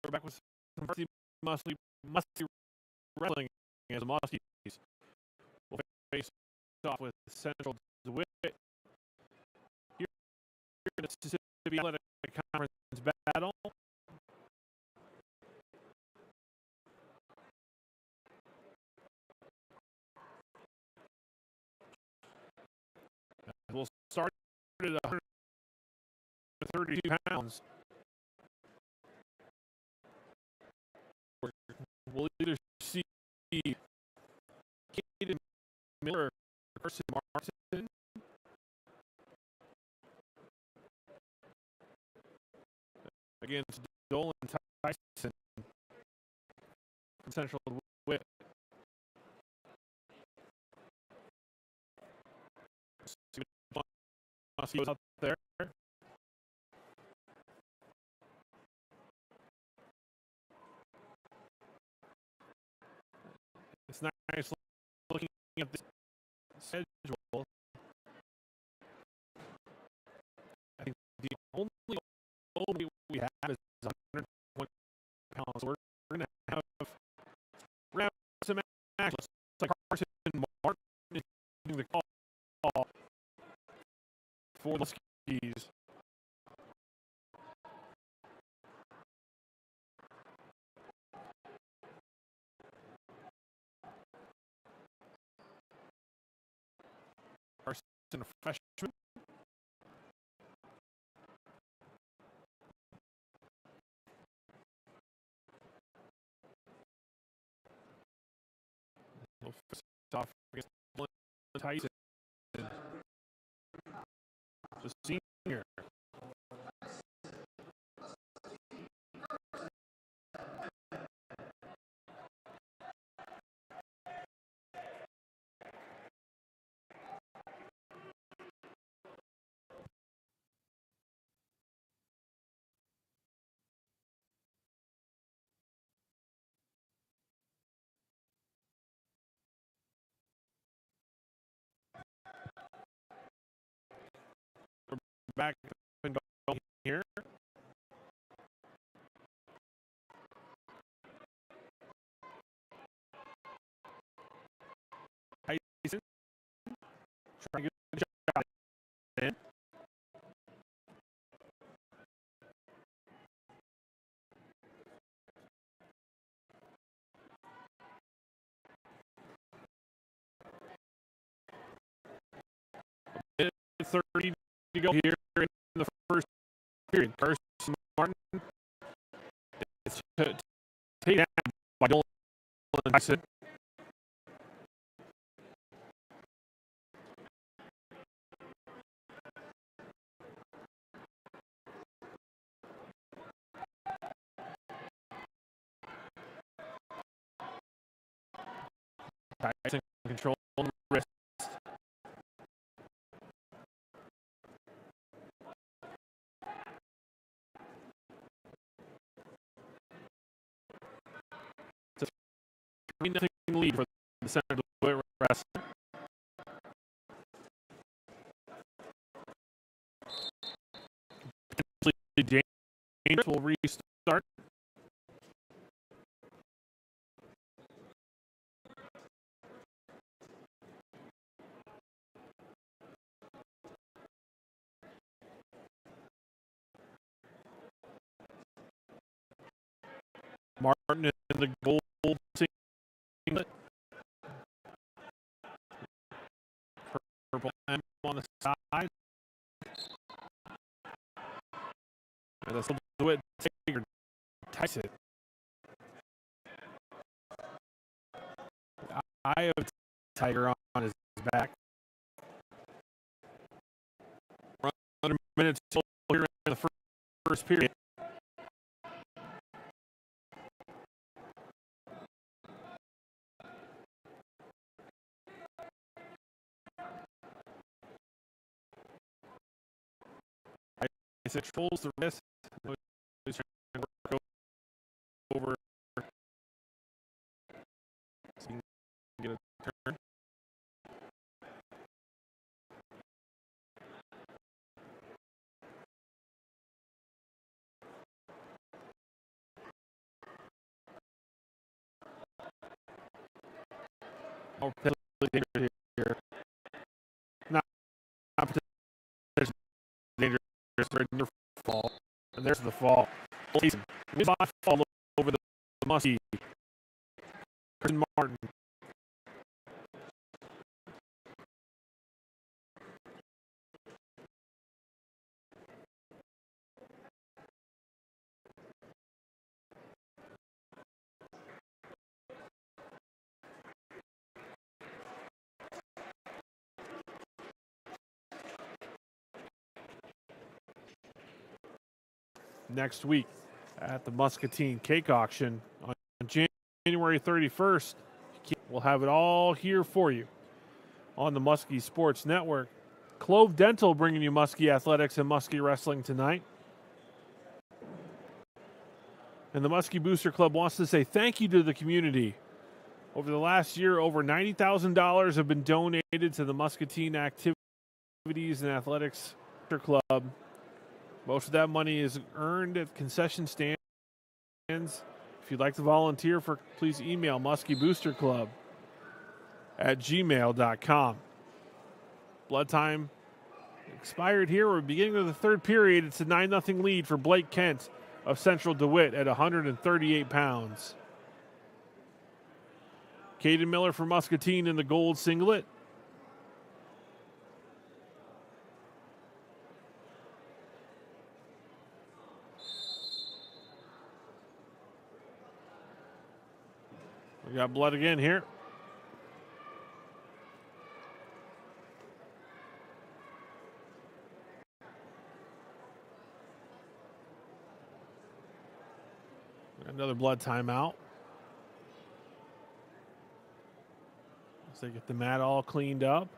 We're back with some musty wrestling as the Muskies will face off with Central DeWitt here in the Mississippi Athletic Conference battle. We'll start at 132 pounds. We'll either see Kaden Miller or Carson Martin. Against Dolan Tyson from Central DeWitt. See what's out there. It's nice looking at this schedule. weight we have is 120 pounds. So we're going to have some action. It's like Carson Martin is getting the call for the skis. Carson, a freshman. He'll face off against Tyson, the senior. Back and going here. Tyson trying to get the shot in. Minute 30 to go here in the first period. Carson Martin is taken down by Dolan Tyson. Tyson control the wrist. It's a 3-0 lead for the Center DeWitt wrestling. Potentially dangerous will restart. Martin in the gold singlet. Purple M on the side. And that's do it. Tyson. Eye of Tiger on his back. 100 minutes here in the first period. He controls the wrist. He's trying to work over. So he can get a turn. Oh, potentially here. Not potentially dangerous. There's fall. And there's the fall. He's fall over the muskie. Carson Martin. Next week at the Muscatine Cake Auction on January 31st. We'll have it all here for you on the Muskie Sports Network. Clove Dental bringing you Muskie Athletics and Muskie Wrestling tonight. And the Muskie Booster Club wants to say thank you to the community. Over the last year, over $90,000 have been donated to the Muscatine Activities and Athletics Club. Most of that money is earned at concession stands. If you'd like to volunteer, please email muskieboosterclub@gmail.com. Blood time expired here. We're beginning of the third period. It's a 9-0 lead for Blake Kent of Central DeWitt at 138 pounds. Caden Miller for Muscatine in the gold singlet. We got blood again here. Another blood timeout. As they get the mat all cleaned up.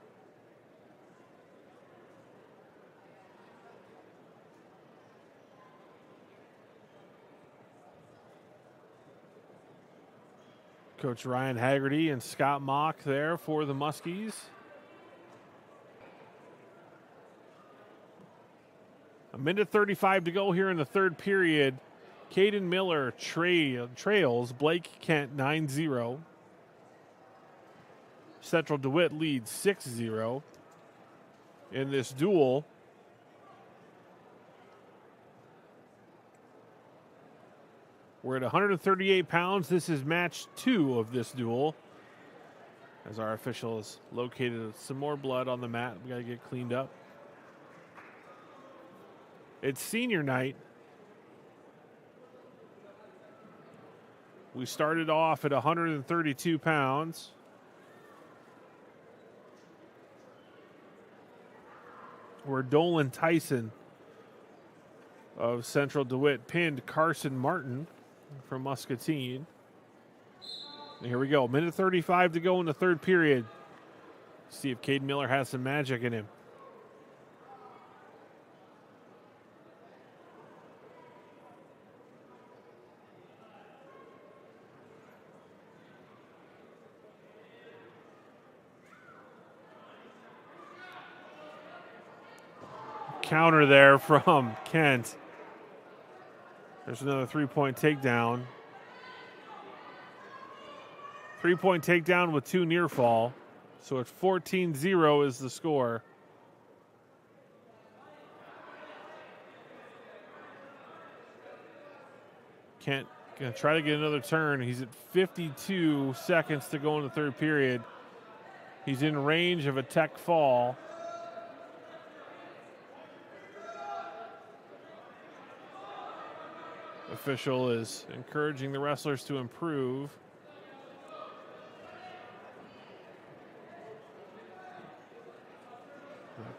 Coach Ryan Haggerty and Scott Mock there for the Muskies. A minute 35 to go here in the third period. Caden Miller trails Blake Kent 9-0. Central DeWitt leads 6-0 in this duel. We're at 138 pounds. This is match 2 of this duel. As our official has located some more blood on the mat. We got to get cleaned up. It's senior night. We started off at 132 pounds. Where Dolan Tyson of Central DeWitt pinned Carson Martin from Muscatine. And here we go. Minute 35 to go in the third period. See if Caden Miller has some magic in him. Counter there from Kent. There's another three-point takedown. Three-point takedown with 2 near fall. So it's 14-0 is the score. Kent gonna try to get another turn. He's at 52 seconds to go in the third period. He's in range of a tech fall. Official is encouraging the wrestlers to improve.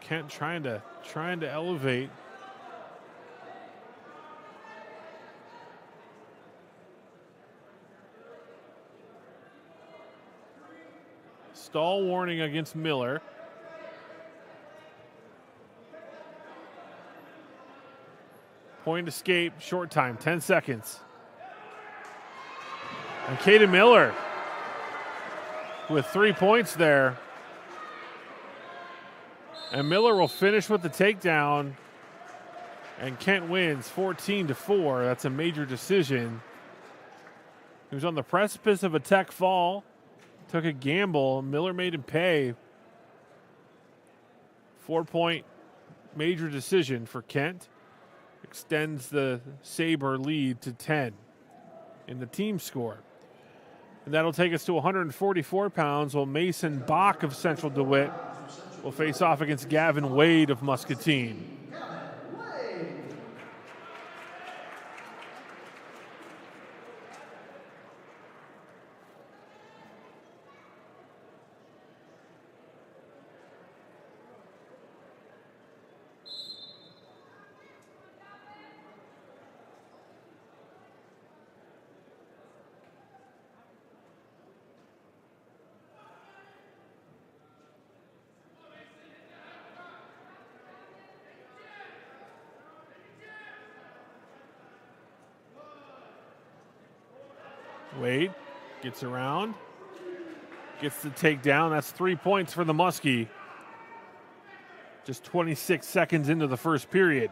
Kent trying to elevate. Stall warning against Miller. Point escape, short time, 10 seconds. And Caden Miller with 3 points there. And Miller will finish with the takedown. And Kent wins 14-4. That's a major decision. He was on the precipice of a tech fall. Took a gamble. Miller made him pay. 4-point major decision for Kent. Extends the Sabre lead to 10 in the team score. And that'll take us to 144 pounds, while Mason Bach of Central DeWitt will face off against Gavin Wade of Muscatine. Wade gets around, gets the takedown. That's 3 points for the Muskie. Just 26 seconds into the first period.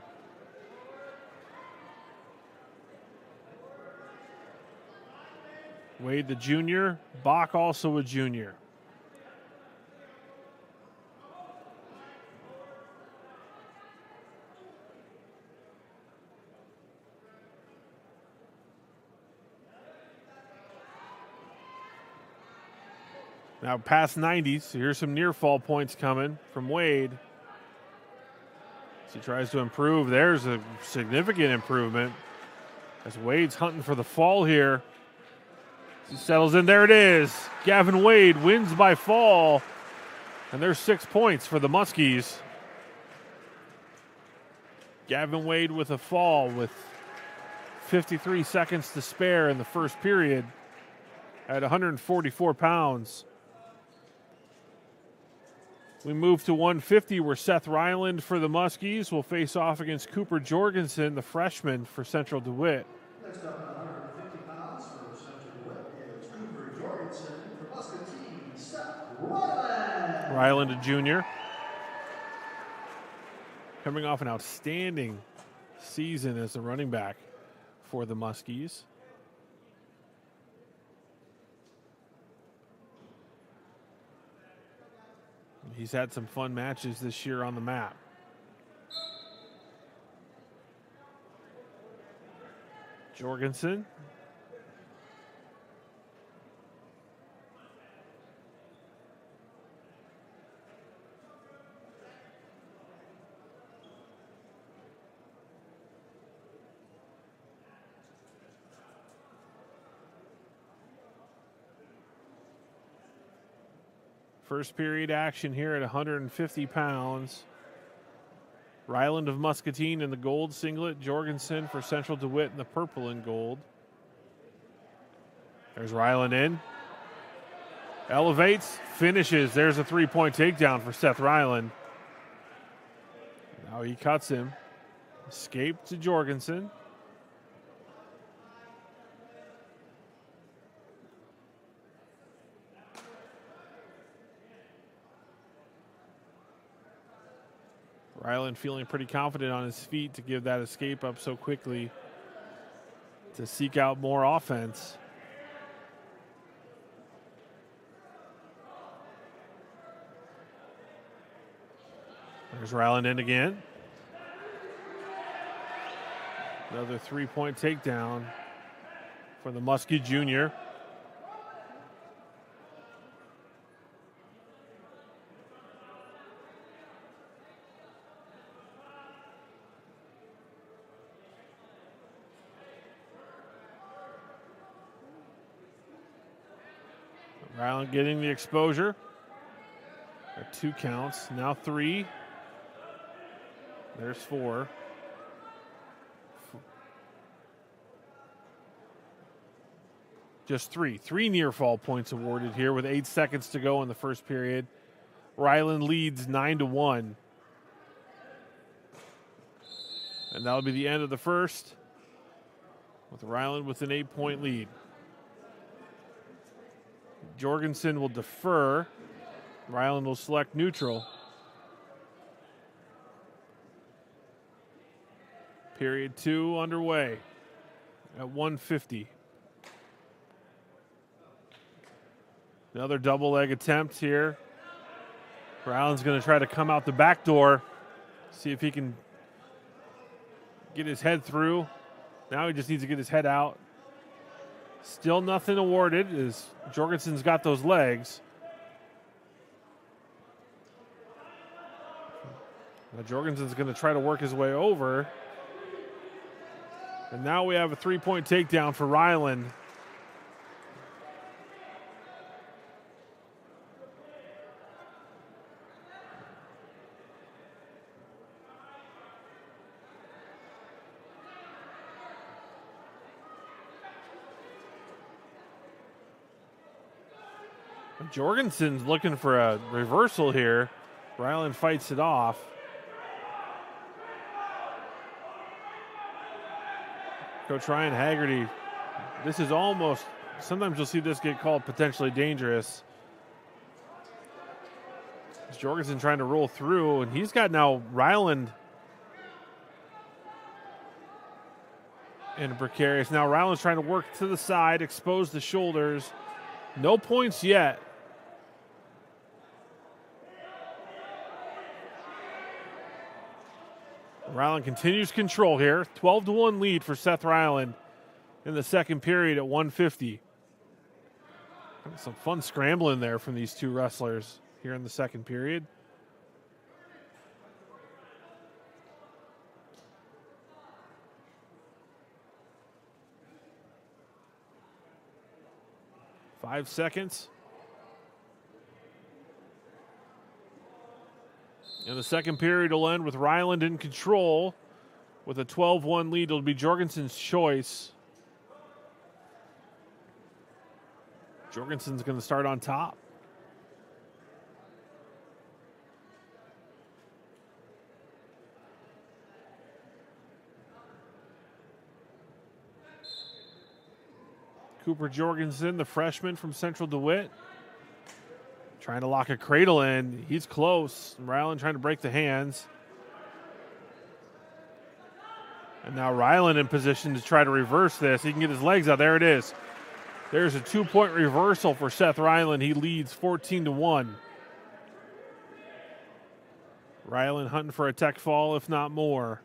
Wade the junior, Bach also a junior. Now past 90s, so here's some near fall points coming from Wade. As he tries to improve, there's a significant improvement. As Wade's hunting for the fall here. He settles in, there it is. Gavin Wade wins by fall. And there's 6 points for the Muskies. Gavin Wade with a fall with 53 seconds to spare in the first period at 144 pounds. We move to 150 where Seth Ryland for the Muskies will face off against Cooper Jorgensen, the freshman for Central DeWitt. Next up at 150 pounds for Central DeWitt is Cooper Jorgensen for Muscatine, Seth Ryland. Ryland, a junior. Coming off an outstanding season as the running back for the Muskies. He's had some fun matches this year on the map. Jorgensen. First period action here at 150 pounds. Ryland of Muscatine in the gold singlet. Jorgensen for Central DeWitt in the purple and gold. There's Ryland in. Elevates, finishes. There's a 3-point takedown for Seth Ryland. Now he cuts him. Escape to Jorgensen. Ryland feeling pretty confident on his feet to give that escape up so quickly to seek out more offense. There's Ryland in again. Another 3-point takedown for the Muskie junior. Ryland getting the exposure. 2 counts, now 3. There's 4. Just 3. 3 near fall points awarded here with 8 seconds to go in the first period. Ryland leads 9-1. And that'll be the end of the first, with Ryland with an 8-point lead. Jorgensen will defer. Ryland will select neutral. Period 2 underway at 150. Another double leg attempt here. Ryland's going to try to come out the back door, see if he can get his head through. Now he just needs to get his head out. Still nothing awarded as Jorgensen's got those legs. Now Jorgensen's going to try to work his way over. And now we have a 3-point takedown for Ryland. Jorgensen's looking for a reversal here. Ryland fights it off. Coach Ryan Haggerty, this is almost, sometimes you'll see this get called potentially dangerous. It's Jorgensen trying to roll through, and he's got now Ryland and precarious. Now Ryland's trying to work to the side, expose the shoulders. No points yet. Ryland continues control here. 12-1 lead for Seth Ryland in the second period at 150. Some fun scrambling there from these two wrestlers here in the second period. Five seconds. And the second period will end with Ryland in control. With a 12-1 lead, it'll be Jorgensen's choice. Jorgensen's going to start on top. Cooper Jorgensen, the freshman from Central DeWitt, trying to lock a cradle in. He's close. Ryland trying to break the hands. And now Ryland in position to try to reverse this. He can get his legs out. There it is. There's a 2-point reversal for Seth Ryland. He leads 14-1. Ryland hunting for a tech fall, if not more.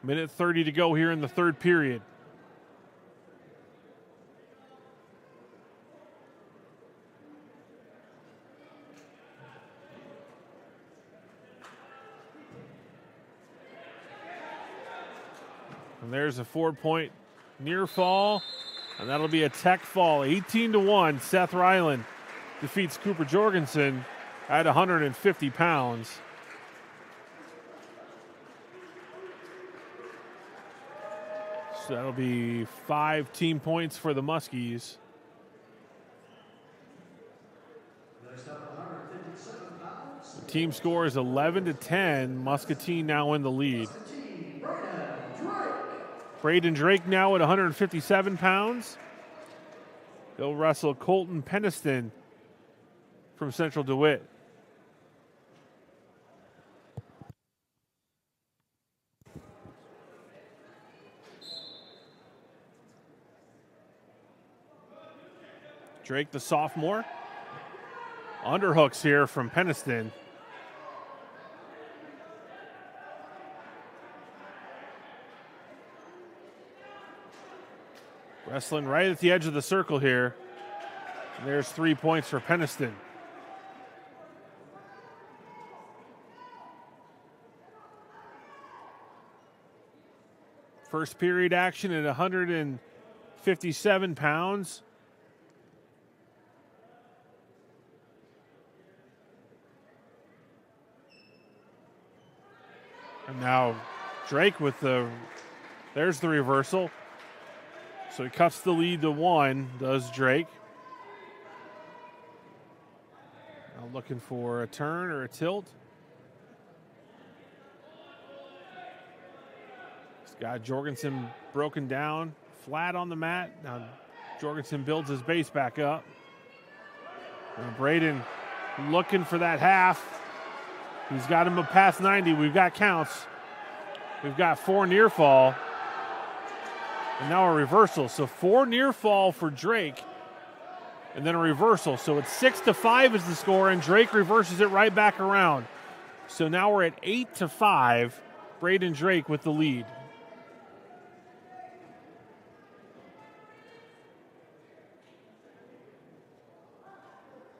Minute 30 to go here in the third period. And there's a 4-point near fall, and that'll be a tech fall. 18-1, Seth Ryland defeats Cooper Jorgensen at 150 pounds. So that'll be 5 team points for the Muskies. The team score is 11-10. Muscatine now in the lead. Braden Drake now at 157 pounds. He'll wrestle Colton Peniston from Central DeWitt. Drake, the sophomore. Underhooks here from Peniston. Wrestling right at the edge of the circle here. And there's 3 points for Peniston. First period action at 157 pounds. And now Drake with there's the reversal. So he cuts the lead to 1, does Drake. Now looking for a turn or a tilt. He's got Jorgensen broken down, flat on the mat. Now Jorgensen builds his base back up. And Braden looking for that half. He's got him past 90. We've got counts. We've got 4 near fall. And now a reversal. So 4 near fall for Drake. And then a reversal. So it's 6-5 is the score, and Drake reverses it right back around. So now we're at 8-5. Braden Drake with the lead.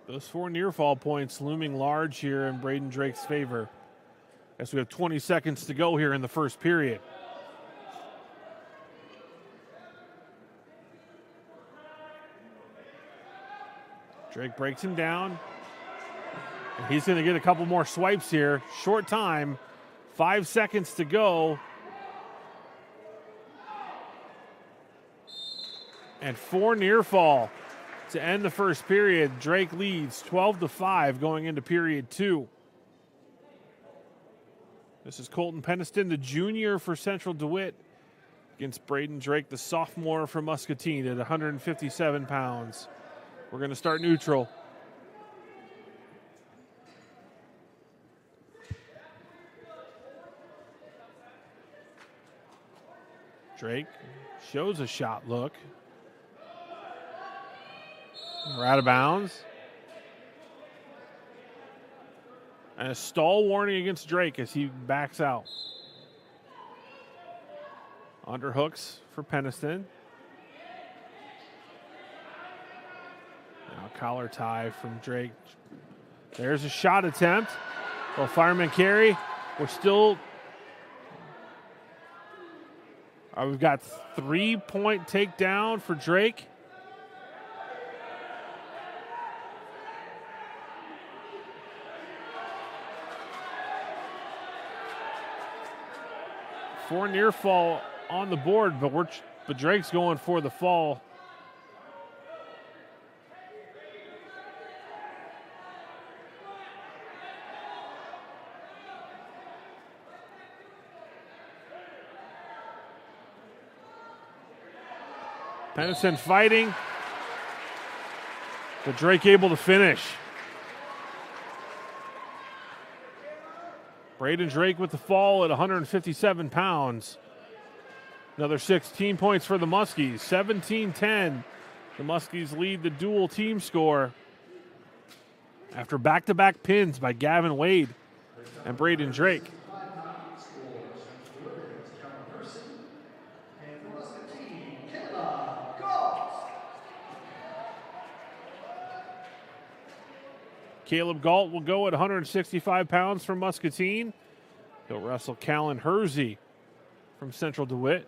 Those 4 near fall points looming large here in Braden Drake's favor, as we have 20 seconds to go here in the first period. Drake breaks him down. And he's going to get a couple more swipes here. Short time, 5 seconds to go. And 4 near fall to end the first period. Drake leads 12-5 going into period 2. This is Colton Peniston, the junior for Central DeWitt, against Braden Drake, the sophomore from Muscatine, at 157 pounds. We're going to start neutral. Drake shows a shot look. We're out of bounds. And a stall warning against Drake as he backs out. Underhooks for Peniston. Now collar tie from Drake. There's a shot attempt. Well, fireman carry. We're still. We've got 3-point takedown for Drake. For near fall on the board, but Drake's going for the fall. Peniston fighting, but Drake able to finish. Braden Drake with the fall at 157 pounds. Another 16 points for the Muskies, 17-10. The Muskies lead the dual team score after back-to-back pins by Gavin Wade and Braden Drake. Caleb Galt will go at 165 pounds from Muscatine. He'll wrestle Callan Hersey from Central DeWitt.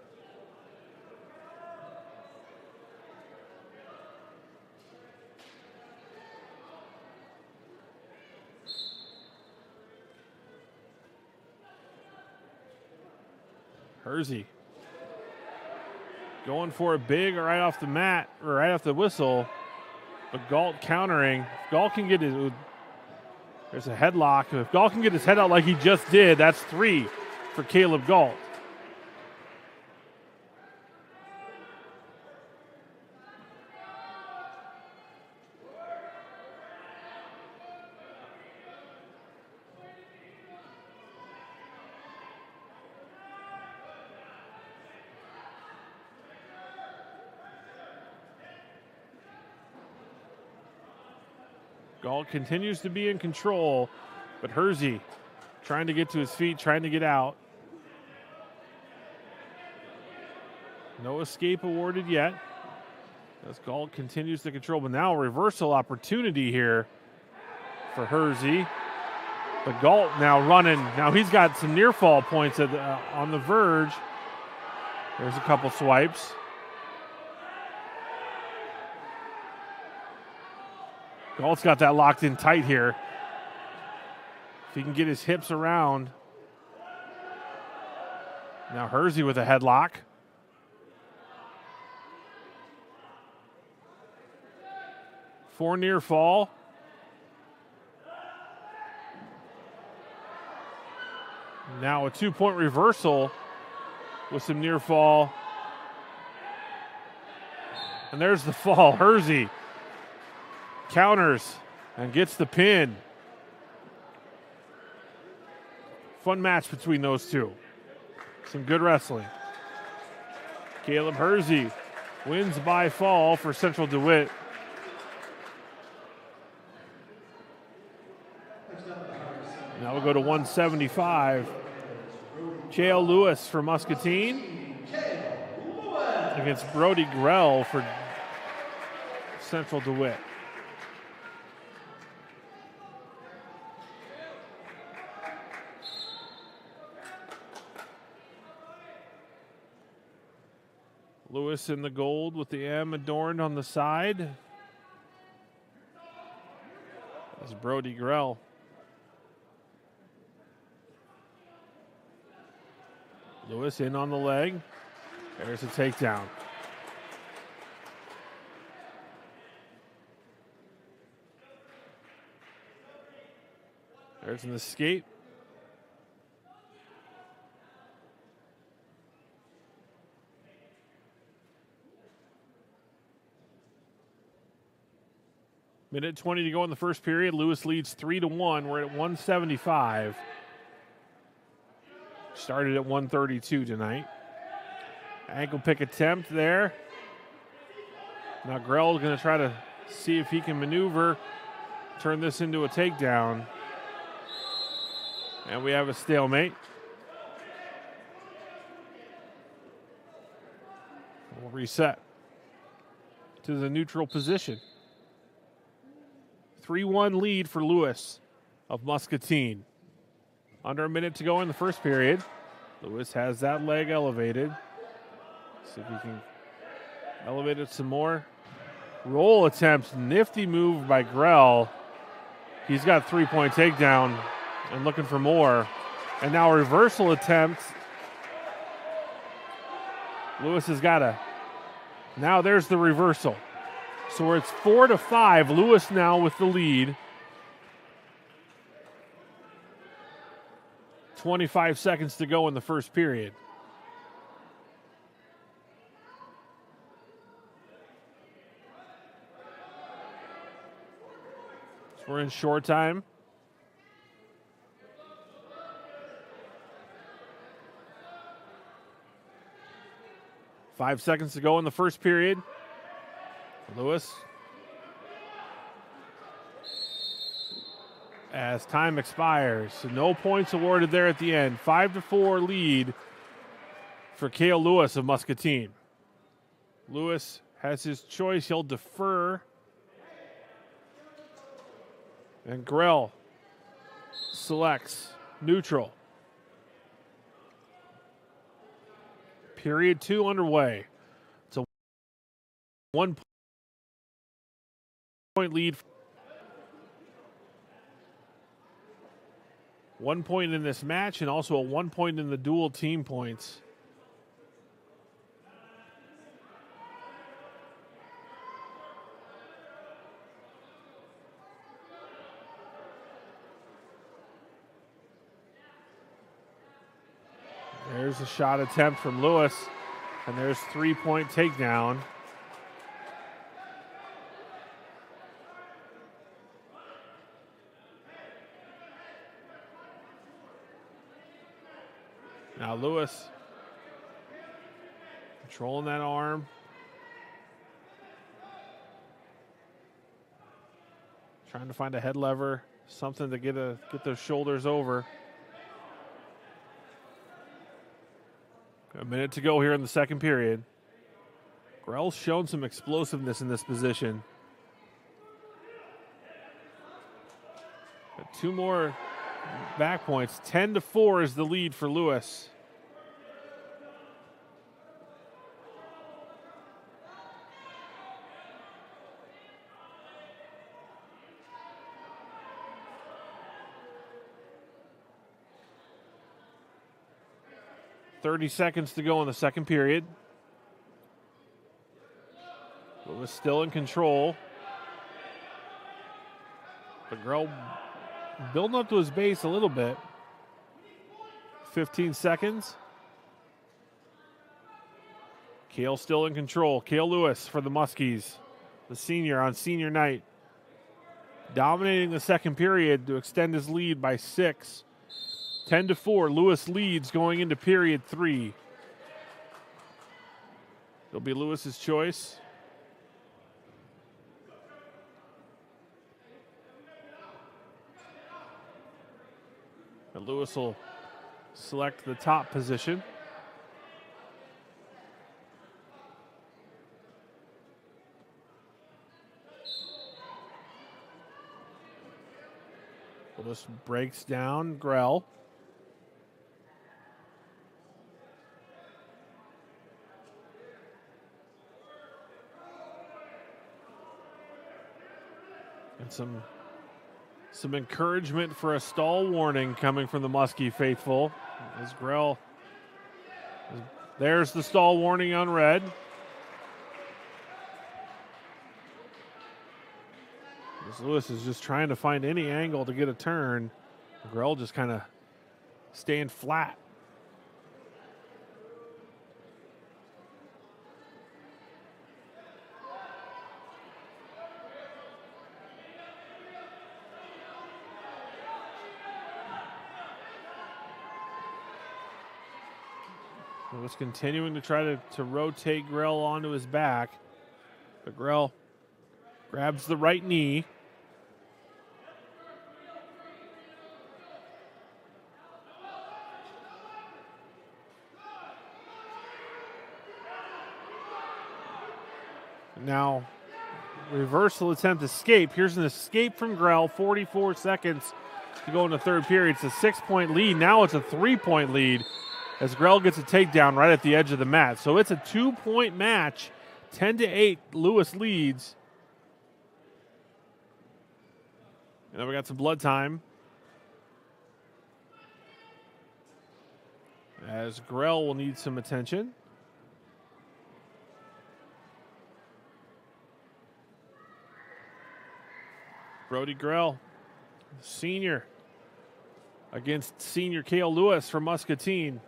Hersey going for a big right off the mat, or right off the whistle. But Galt countering. Galt can get his. There's a headlock. If Galt can get his head out like he just did, that's 3 for Caleb Galt. Galt continues to be in control, but Hersey trying to get to his feet, trying to get out. No escape awarded yet as Galt continues to control, but now a reversal opportunity here for Hersey. But Galt now running. Now he's got some near fall points on the verge. There's a couple swipes. Galt's got that locked in tight here. If he can get his hips around. Now Hersey with a headlock. For near fall. Now a 2-point reversal with some near fall. And there's the fall. Hersey counters and gets the pin. Fun match between those two. Some good wrestling. Caleb Hersey wins by fall for Central DeWitt. Now we'll go to 175. J.L. Lewis for Muscatine against Brody Grell for Central DeWitt. Lewis in the gold with the M adorned on the side. That's Brody Grell. Lewis in on the leg. There's a takedown. There's an escape. Minute 20 to go in the first period. Lewis leads 3-1. We're at 175. Started at 132 tonight. Ankle pick attempt there. Now Grell's going to try to see if he can maneuver, turn this into a takedown. And we have a stalemate. We'll reset to the neutral position. 3-1 lead for Lewis of Muscatine. Under a minute to go in the first period. Lewis has that leg elevated. See if he can elevate it some more. Roll attempt, nifty move by Grell. He's got 3-point takedown and looking for more. And now a reversal attempt. Lewis has got a, now there's the reversal. So it's 4-5. Lewis now with the lead. 25 seconds to go in the first period. So we're in short time. Five seconds to go in the first period. Lewis. As time expires, so no points awarded there at the end. 5-4 lead for Cale Lewis of Muscatine. Lewis has his choice. He'll defer. And Grell selects neutral. Period 2 underway. It's a 1-point lead. 1 point in this match and also a 1 point in the dual team points. There's a shot attempt from Lewis, and there's 3-point takedown. Now Lewis controlling that arm. Trying to find a head lever, something to get those shoulders over. A minute to go here in the second period. Grell's shown some explosiveness in this position. Got 2 more back points. 10-4 is the lead for Lewis. .30 seconds to go in the second period. Lewis still in control. But Grell building up to his base a little bit. 15 seconds. Cale still in control. Cale Lewis for the Muskies, the senior on senior night. Dominating the second period to extend his lead by 6. 10-4, Lewis leads going into period 3. It'll be Lewis's choice. And Lewis will select the top position. Lewis breaks down Grell. And some encouragement for a stall warning coming from the Muskie faithful. As Grell, there's the stall warning on red. As Lewis is just trying to find any angle to get a turn. Grell just kind of staying flat. Lewis continuing to try to rotate Grell onto his back. But Grell grabs the right knee. Now, reversal attempt escape. Here's an escape from Grell. 44 seconds to go in the third period. It's a 6-point lead. Now it's a 3-point lead as Grell gets a takedown right at the edge of the mat. So it's a 2-point match. 10-8, Lewis leads. And then we got some blood time. As Grell will need some attention. Brody Grell, senior, against senior Cale Lewis from Muscatine.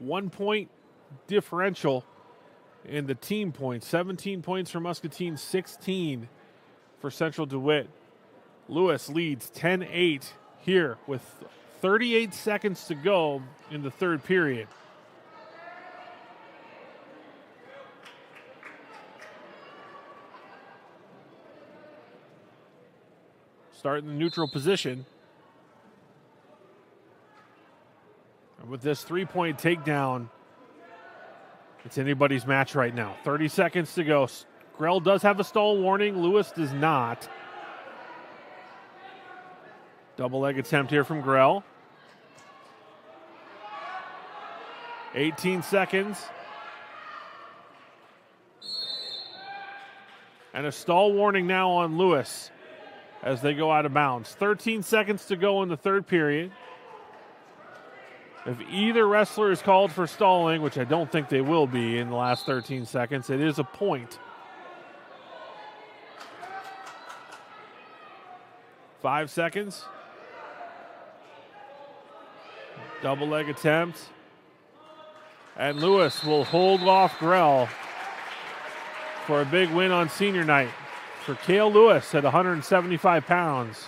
1-point differential in the team points. 17 points for Muscatine, 16 for Central DeWitt. Lewis leads 10-8 here with 38 seconds to go in the third period. Start in the neutral position. And with this 3-point takedown, it's anybody's match right now. 30 seconds to go. Grell does have a stall warning. Lewis does not. Double leg attempt here from Grell. 18 seconds. And a stall warning now on Lewis as they go out of bounds. 13 seconds to go in the third period. If either wrestler is called for stalling, which I don't think they will be in the last 13 seconds, it is a point. 5 seconds. Double leg attempt. And Lewis will hold off Grell for a big win on senior night for Cale Lewis at 175 pounds.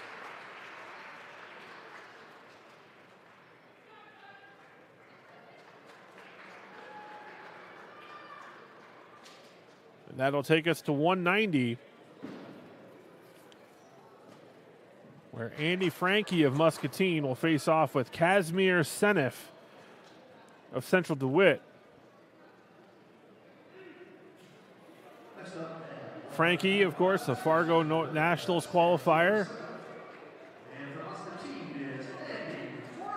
And that'll take us to 190, where Andy Frankie of Muscatine will face off with Kazmir Senef of Central DeWitt. Frankie, of course, the Fargo Nationals qualifier.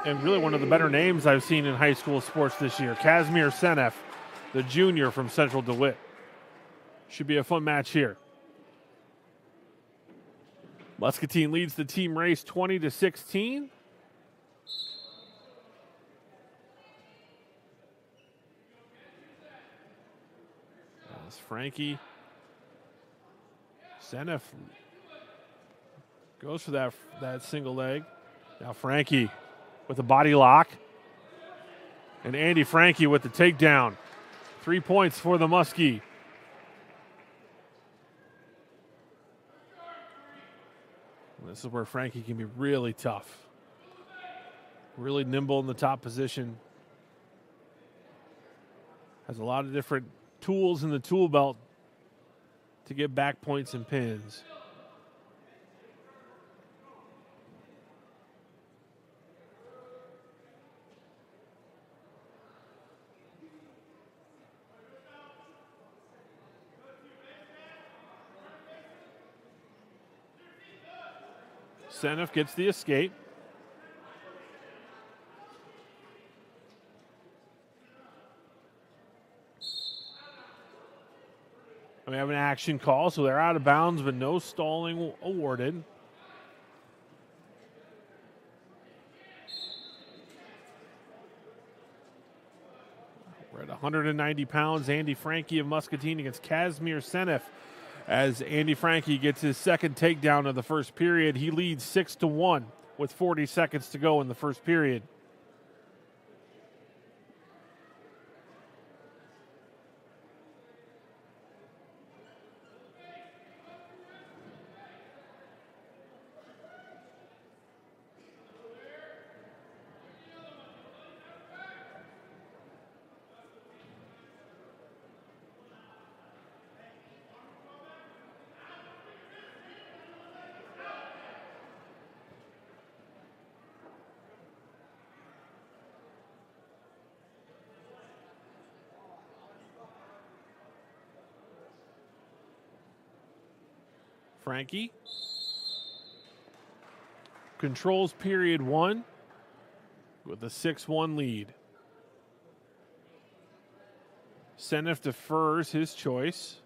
And really one of the better names I've seen in high school sports this year. Kazmir Senef, the junior from Central DeWitt. Should be a fun match here. Muscatine leads the team race 20-16. As Frankie Senef goes for that single leg. Now Frankie with a body lock. And Andy Frankie with the takedown. 3 points for the Muskie. This is where Frankie can be really tough. Really nimble in the top position. Has a lot of different tools in the tool belt to get back points and pins. Senef gets the escape. We have an action call, so they're out of bounds, but no stalling awarded. We're at 190 pounds. Andy Frankie of Muscatine against Kazmir Senef. As Andy Frankie gets his second takedown of the first period, he leads 6-1 with 40 seconds to go in the first period. Frankie controls period 1 with a 6-1 lead. Senef defers his choice.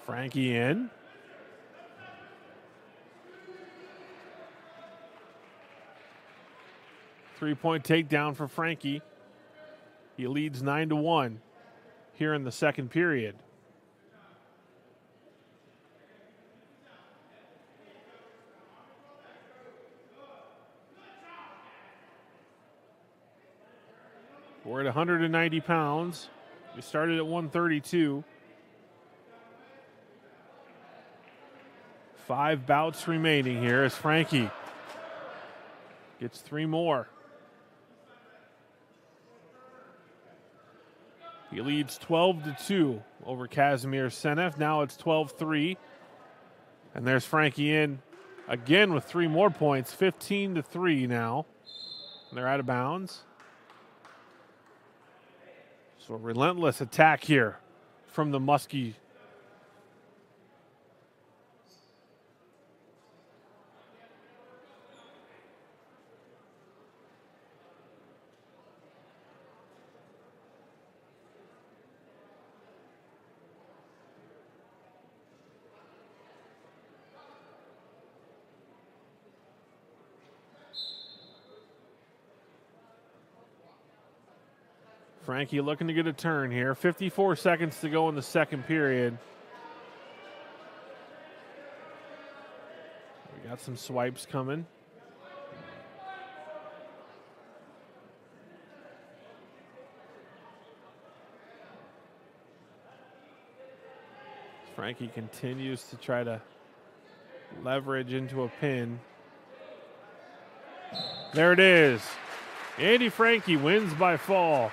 Frankie in. Three-point takedown for Frankie. He leads 9-1 here in the second period. We're at 190 pounds. We started at 132. 5 bouts remaining here as Frankie gets 3 more. He leads 12-2 over Kazimir Senef. Now it's 12-3. And there's Frankie in again with 3 more points, 15-3 now. And they're out of bounds. So a relentless attack here from the Muskie. Frankie looking to get a turn here. 54 seconds to go in the second period. We got some swipes coming. Frankie continues to try to leverage into a pin. There it is. Andy Frankie wins by fall.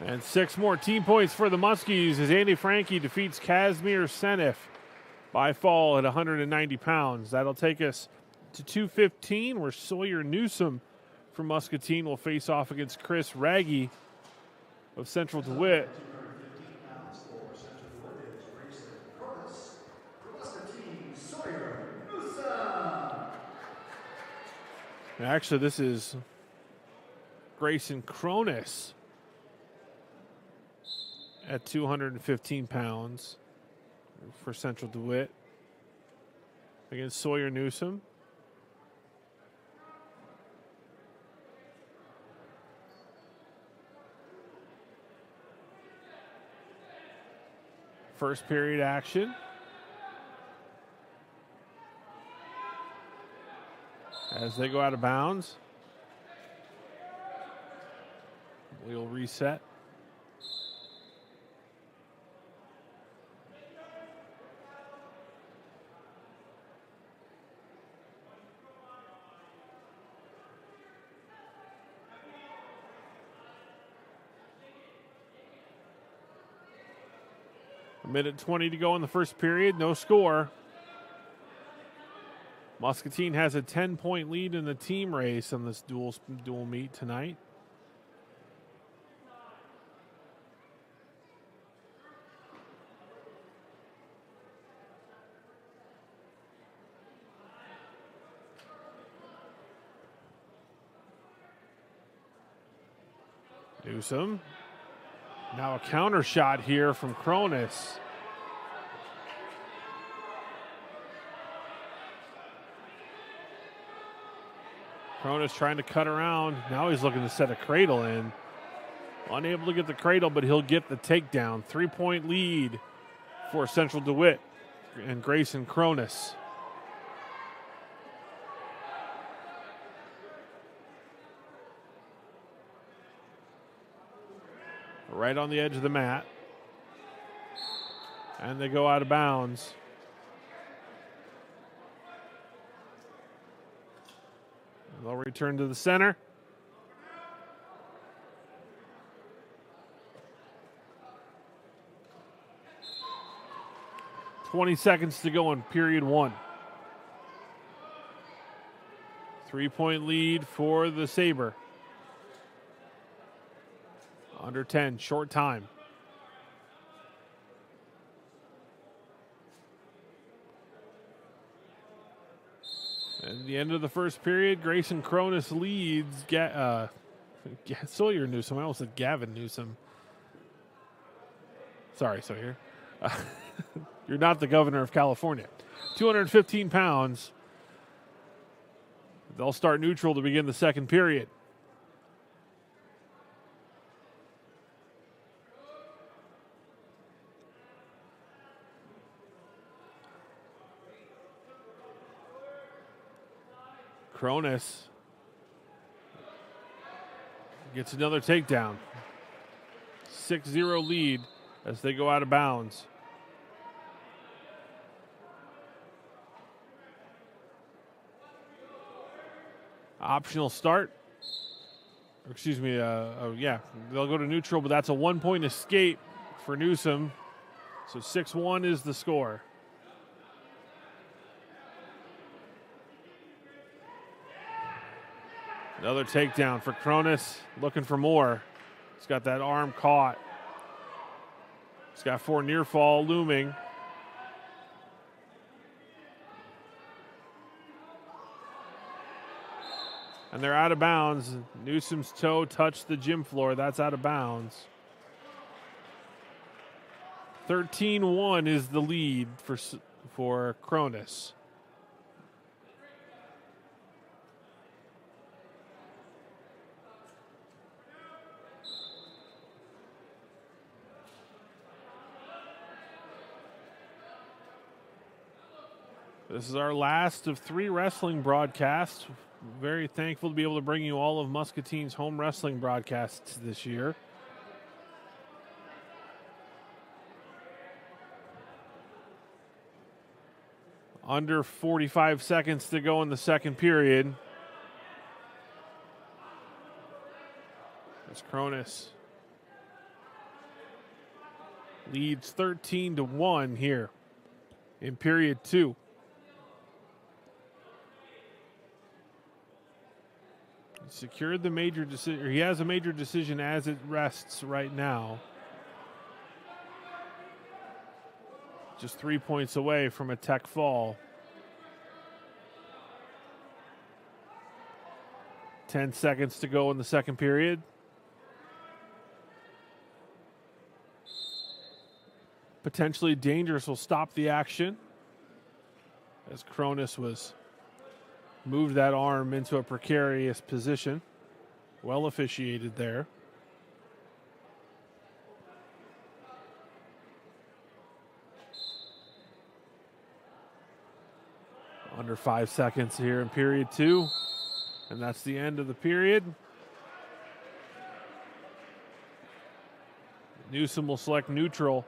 And 6 more team points for the Muskies as Andy Frankie defeats Kazimir Senef by fall at 190 pounds. That'll take us to 2:15, where Sawyer Newsom from Muscatine will face off against Chris Raggy of Central DeWitt. And actually, this is Grayson Cronus at 215 pounds for Central DeWitt against Sawyer Newsom. First period action. As they go out of bounds, we'll reset. A minute 20 to go in the first period, no score. Muscatine has a 10-point lead in the team race on this dual meet tonight. Newsom. Now a counter shot here from Cronus. Cronus trying to cut around. Now he's looking to set a cradle in. Unable to get the cradle, but he'll get the takedown. 3-point lead for Central DeWitt and Grayson Cronus. Right on the edge of the mat. And they go out of bounds. They'll return to the center. .20 seconds to go in period 1. 3-point lead for the Sabre. Under 10, short time. At the end of the first period, Grayson Cronus leads Sawyer Newsom. I almost said Gavin Newsom. Sorry, Sawyer. You're not the governor of California. 215 pounds. They'll start neutral to begin the second period. Cronus gets another takedown. 6-0 lead as they go out of bounds. Optional start. Excuse me. Yeah, they'll go to neutral, but that's a 1-point escape for Newsom. So 6-1 is the score. Another takedown for Cronus, looking for more. He's got that arm caught. He's got 4 near fall looming. And they're out of bounds. Newsom's toe touched the gym floor. That's out of bounds. 13-1 is the lead for Cronus. This is our last of 3 wrestling broadcasts. Very thankful to be able to bring you all of Muscatine's home wrestling broadcasts this year. Under 45 seconds to go in the second period. As Cronus leads 13-1 here in period 2. Secured the major decision. He has a major decision as it rests right now. Just 3 points away from a tech fall. 10 seconds to go in the second period. Potentially dangerous will stop the action as Cronus moved that arm into a precarious position. Well officiated there. Under 5 seconds here in period 2. And that's the end of the period. Newsom will select neutral.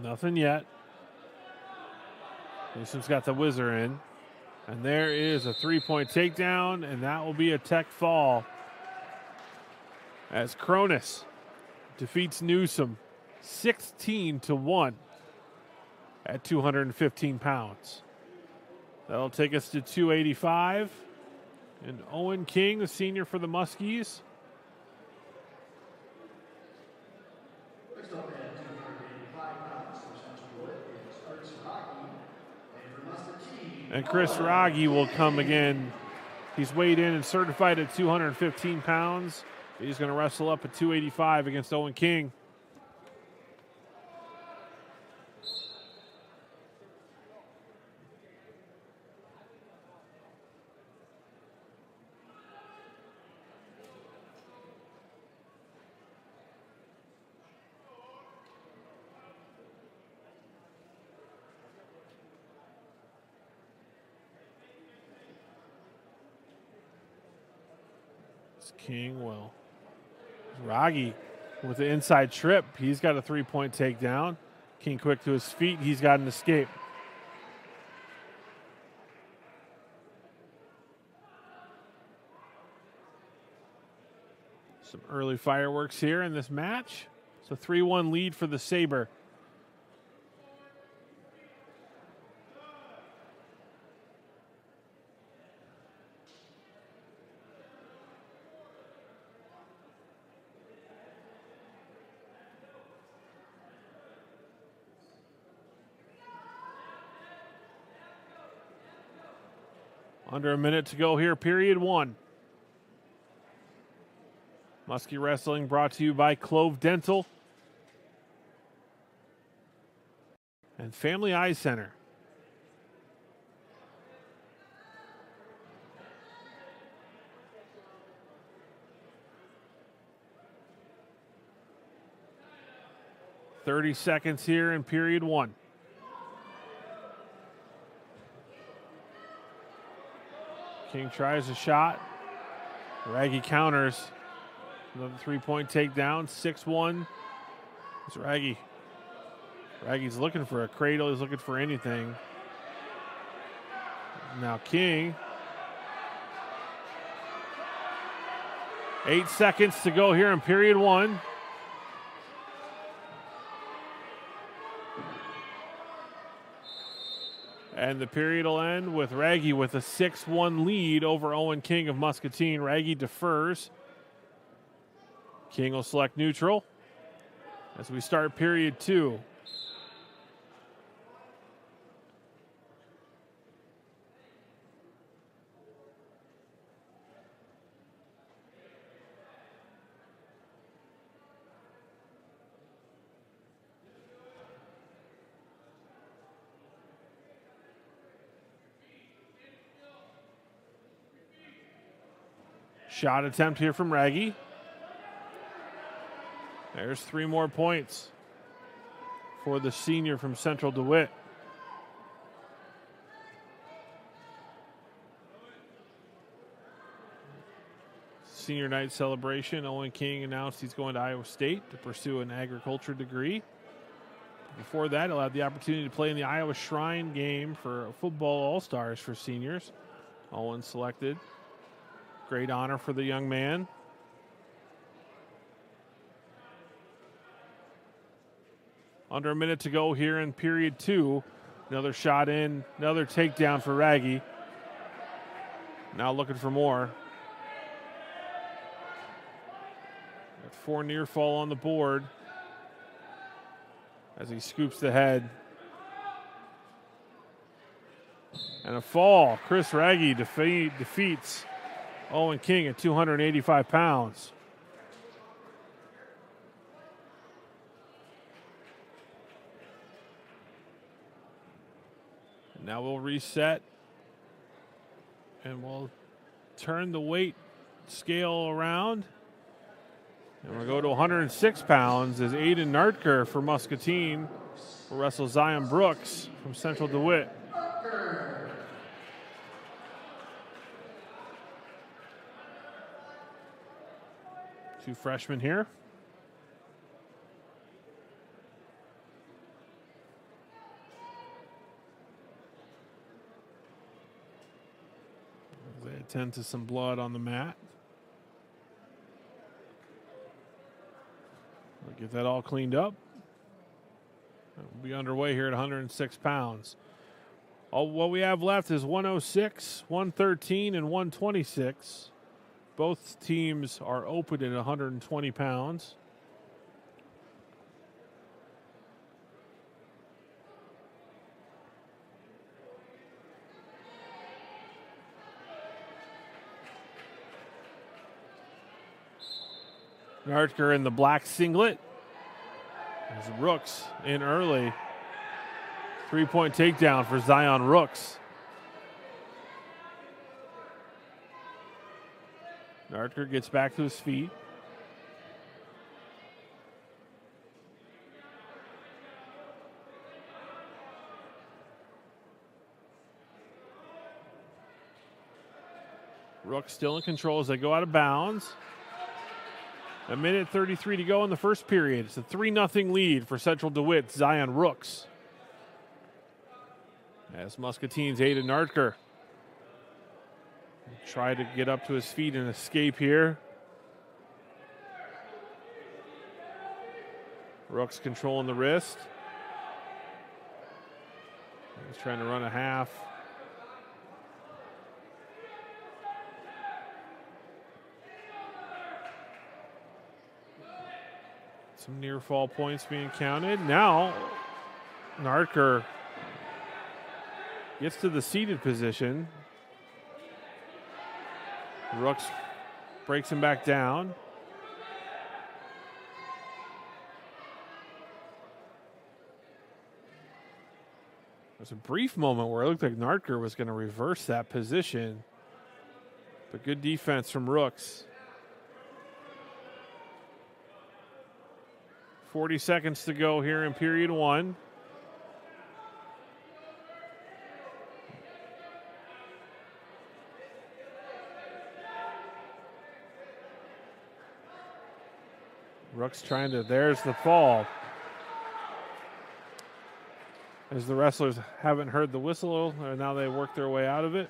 Nothing yet. Newsom's got the whizzer in. And there is a 3-point takedown, and that will be a tech fall. As Cronus defeats Newsom 16-1 at 215 pounds. That'll take us to 285. And Owen King, the senior for the Muskies. Next up at 285 pounds for Central DeWitt is Chris Rocky. And Chris Raggi will come again. He's weighed in and certified at 215 pounds. He's going to wrestle up at 285 against Owen King. King will. Raggi with the inside trip. He's got a 3-point takedown. King quick to his feet. He's got an escape. Some early fireworks here in this match. It's a 3-1 lead for the Sabre. Under a minute to go here, period 1. Muskie Wrestling brought to you by Clove Dental and Family Eye Center. .30 here in period 1. King tries a shot. Raggy counters. Another 3-point takedown. 6-1. It's Raggy. Raggy's looking for a cradle. He's looking for anything. Now King. 8 seconds to go here in period 1. And the period will end with Raggy with a 6-1 lead over Owen King of Muscatine. Raggy defers. King will select neutral as we start period 2. Shot attempt here from Raggy. There's 3 more points for the senior from Central DeWitt. Senior night celebration. Owen King announced he's going to Iowa State to pursue an agriculture degree. Before that, he'll have the opportunity to play in the Iowa Shrine game for football all-stars for seniors. Owen selected. Great honor for the young man. Under a minute to go here in period 2. Another shot in, another takedown for Raggy. Now looking for more. Got 4 near fall on the board as he scoops the head. And a fall. Chris Raggy defeats Owen King at 285 pounds. Now we'll reset and we'll turn the weight scale around. And we'll go to 106 pounds as Aiden Nartker for Muscatine will wrestle Zion Brooks from Central DeWitt. Two freshmen here. They attend to some blood on the mat. We'll get that all cleaned up. We'll be underway here at 106 pounds. All what we have left is 106, 113, and 126. Both teams are open at 120 pounds. Nartker in the black singlet. As Rooks in early. 3-point takedown for Zion Rooks. Nartker gets back to his feet. Rooks still in control as they go out of bounds. A minute 33 to go in the first period. It's a 3-0 lead for Central DeWitt. Zion Rooks. As Muscatine's Aiden Nartker try to get up to his feet and escape here. Rooks controlling the wrist. He's trying to run a half. Some near fall points being counted. Now, Nartker gets to the seated position. Rooks breaks him back down. There's a brief moment where it looked like Nartker was going to reverse that position. But good defense from Rooks. 40 seconds to go here in period one. Rooks trying to, there's the fall. As the wrestlers haven't heard the whistle, and now they work their way out of it.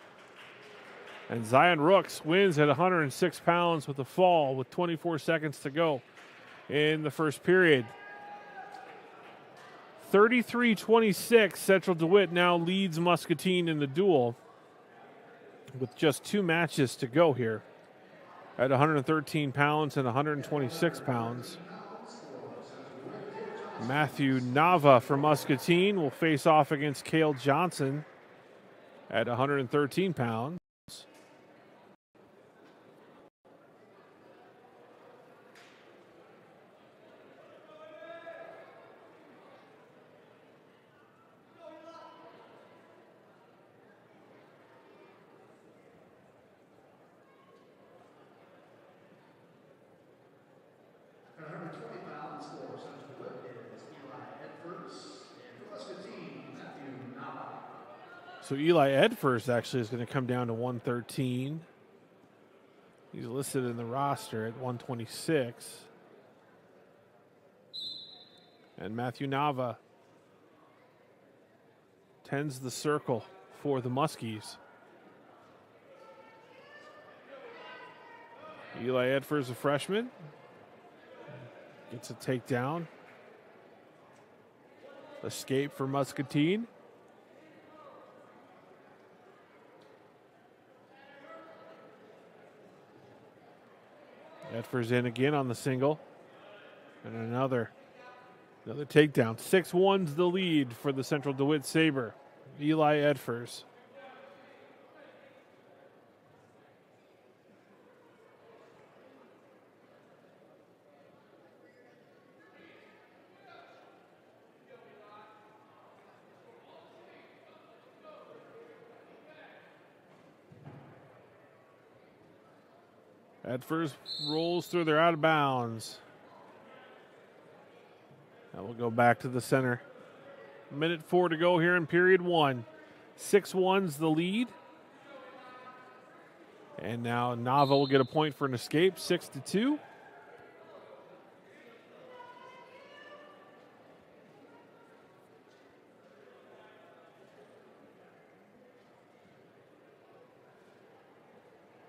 And Zion Rooks wins at 106 pounds with a fall with 24 seconds to go in the first period. 33-26, Central DeWitt now leads Muscatine in the duel with just 2 matches to go here at 113 pounds and 126 pounds. Matthew Nava from Muscatine will face off against Cale Johnson at 113 pounds. So Eli Edfors actually is going to come down to 113. He's listed in the roster at 126. And Matthew Nava tends the circle for the Muskies. Eli Edfors, a freshman, gets a takedown. Escape for Muscatine. Edfors in again on the single. And another takedown. 6-1's the lead for the Central DeWitt Sabre. Eli Edfors. Edfors rolls through, they're out of bounds. That will go back to the center. Minute 4 to go here in period one. 6-1's the lead. And now Nava will get a point for an escape, 6-2.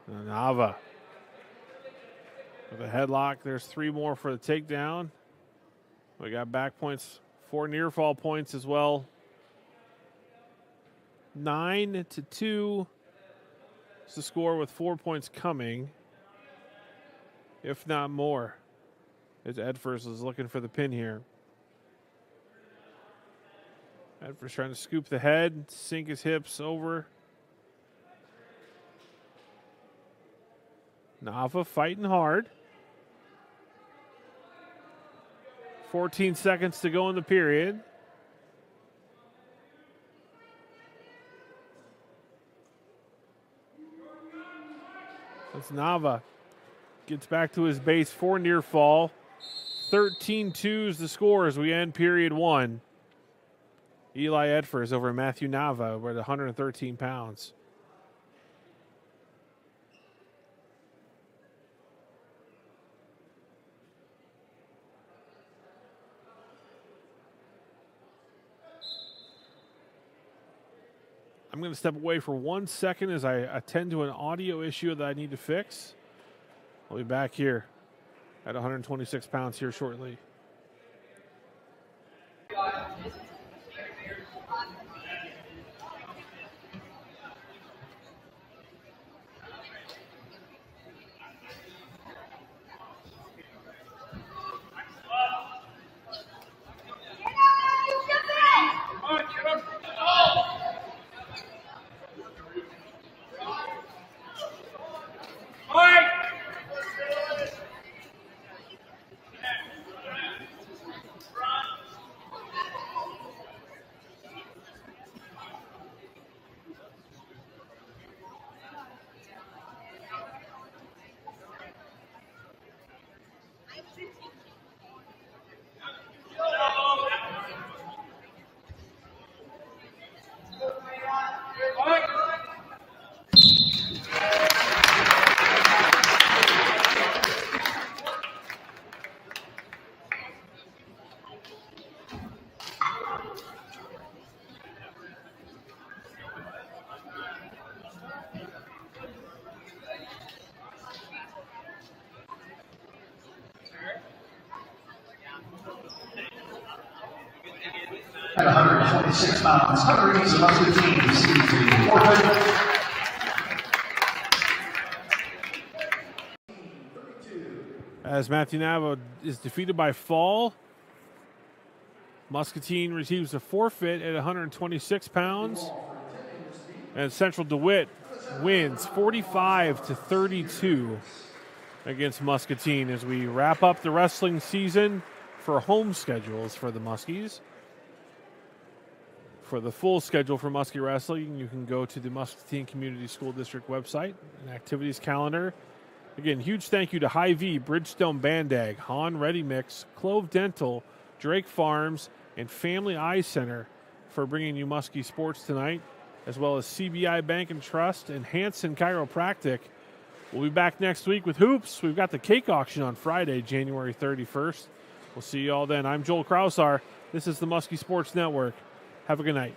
Nava with a headlock. There's 3 more for the takedown. We got back points, 4 near fall points as well. 9-2 is the score with 4 points coming, if not more. As Edfors is looking for the pin here. Edfors trying to scoop the head, sink his hips over. Nava fighting hard. 14 seconds to go in the period. That's Nava. Gets back to his base, 4 near fall. 13-2 is the score as we end period one. Eli Edfors over Matthew Nava. We're at 113 pounds. I'm going to step away for 1 second as I attend to an audio issue that I need to fix. I'll be back here at 126 pounds here shortly. At 126 pounds, Hunter East of Muscatine receives the forfeit. As Matthew Nava is defeated by fall, Muscatine receives a forfeit at 126 pounds. And Central DeWitt wins 45-32 against Muscatine as we wrap up the wrestling season for home schedules for the Muskies. For the full schedule for Muskie Wrestling, you can go to the Muscatine Community School District website and activities calendar. Again, huge thank you to Hy-Vee, Bridgestone Bandag, Han Ready Mix, Clove Dental, Drake Farms, and Family Eye Center for bringing you Muskie Sports tonight, as well as CBI Bank and Trust and Hanson Chiropractic. We'll be back next week with hoops. We've got the cake auction on Friday, January 31st. We'll see you all then. I'm Joel Krausar. This is the Muskie Sports Network. Have a good night.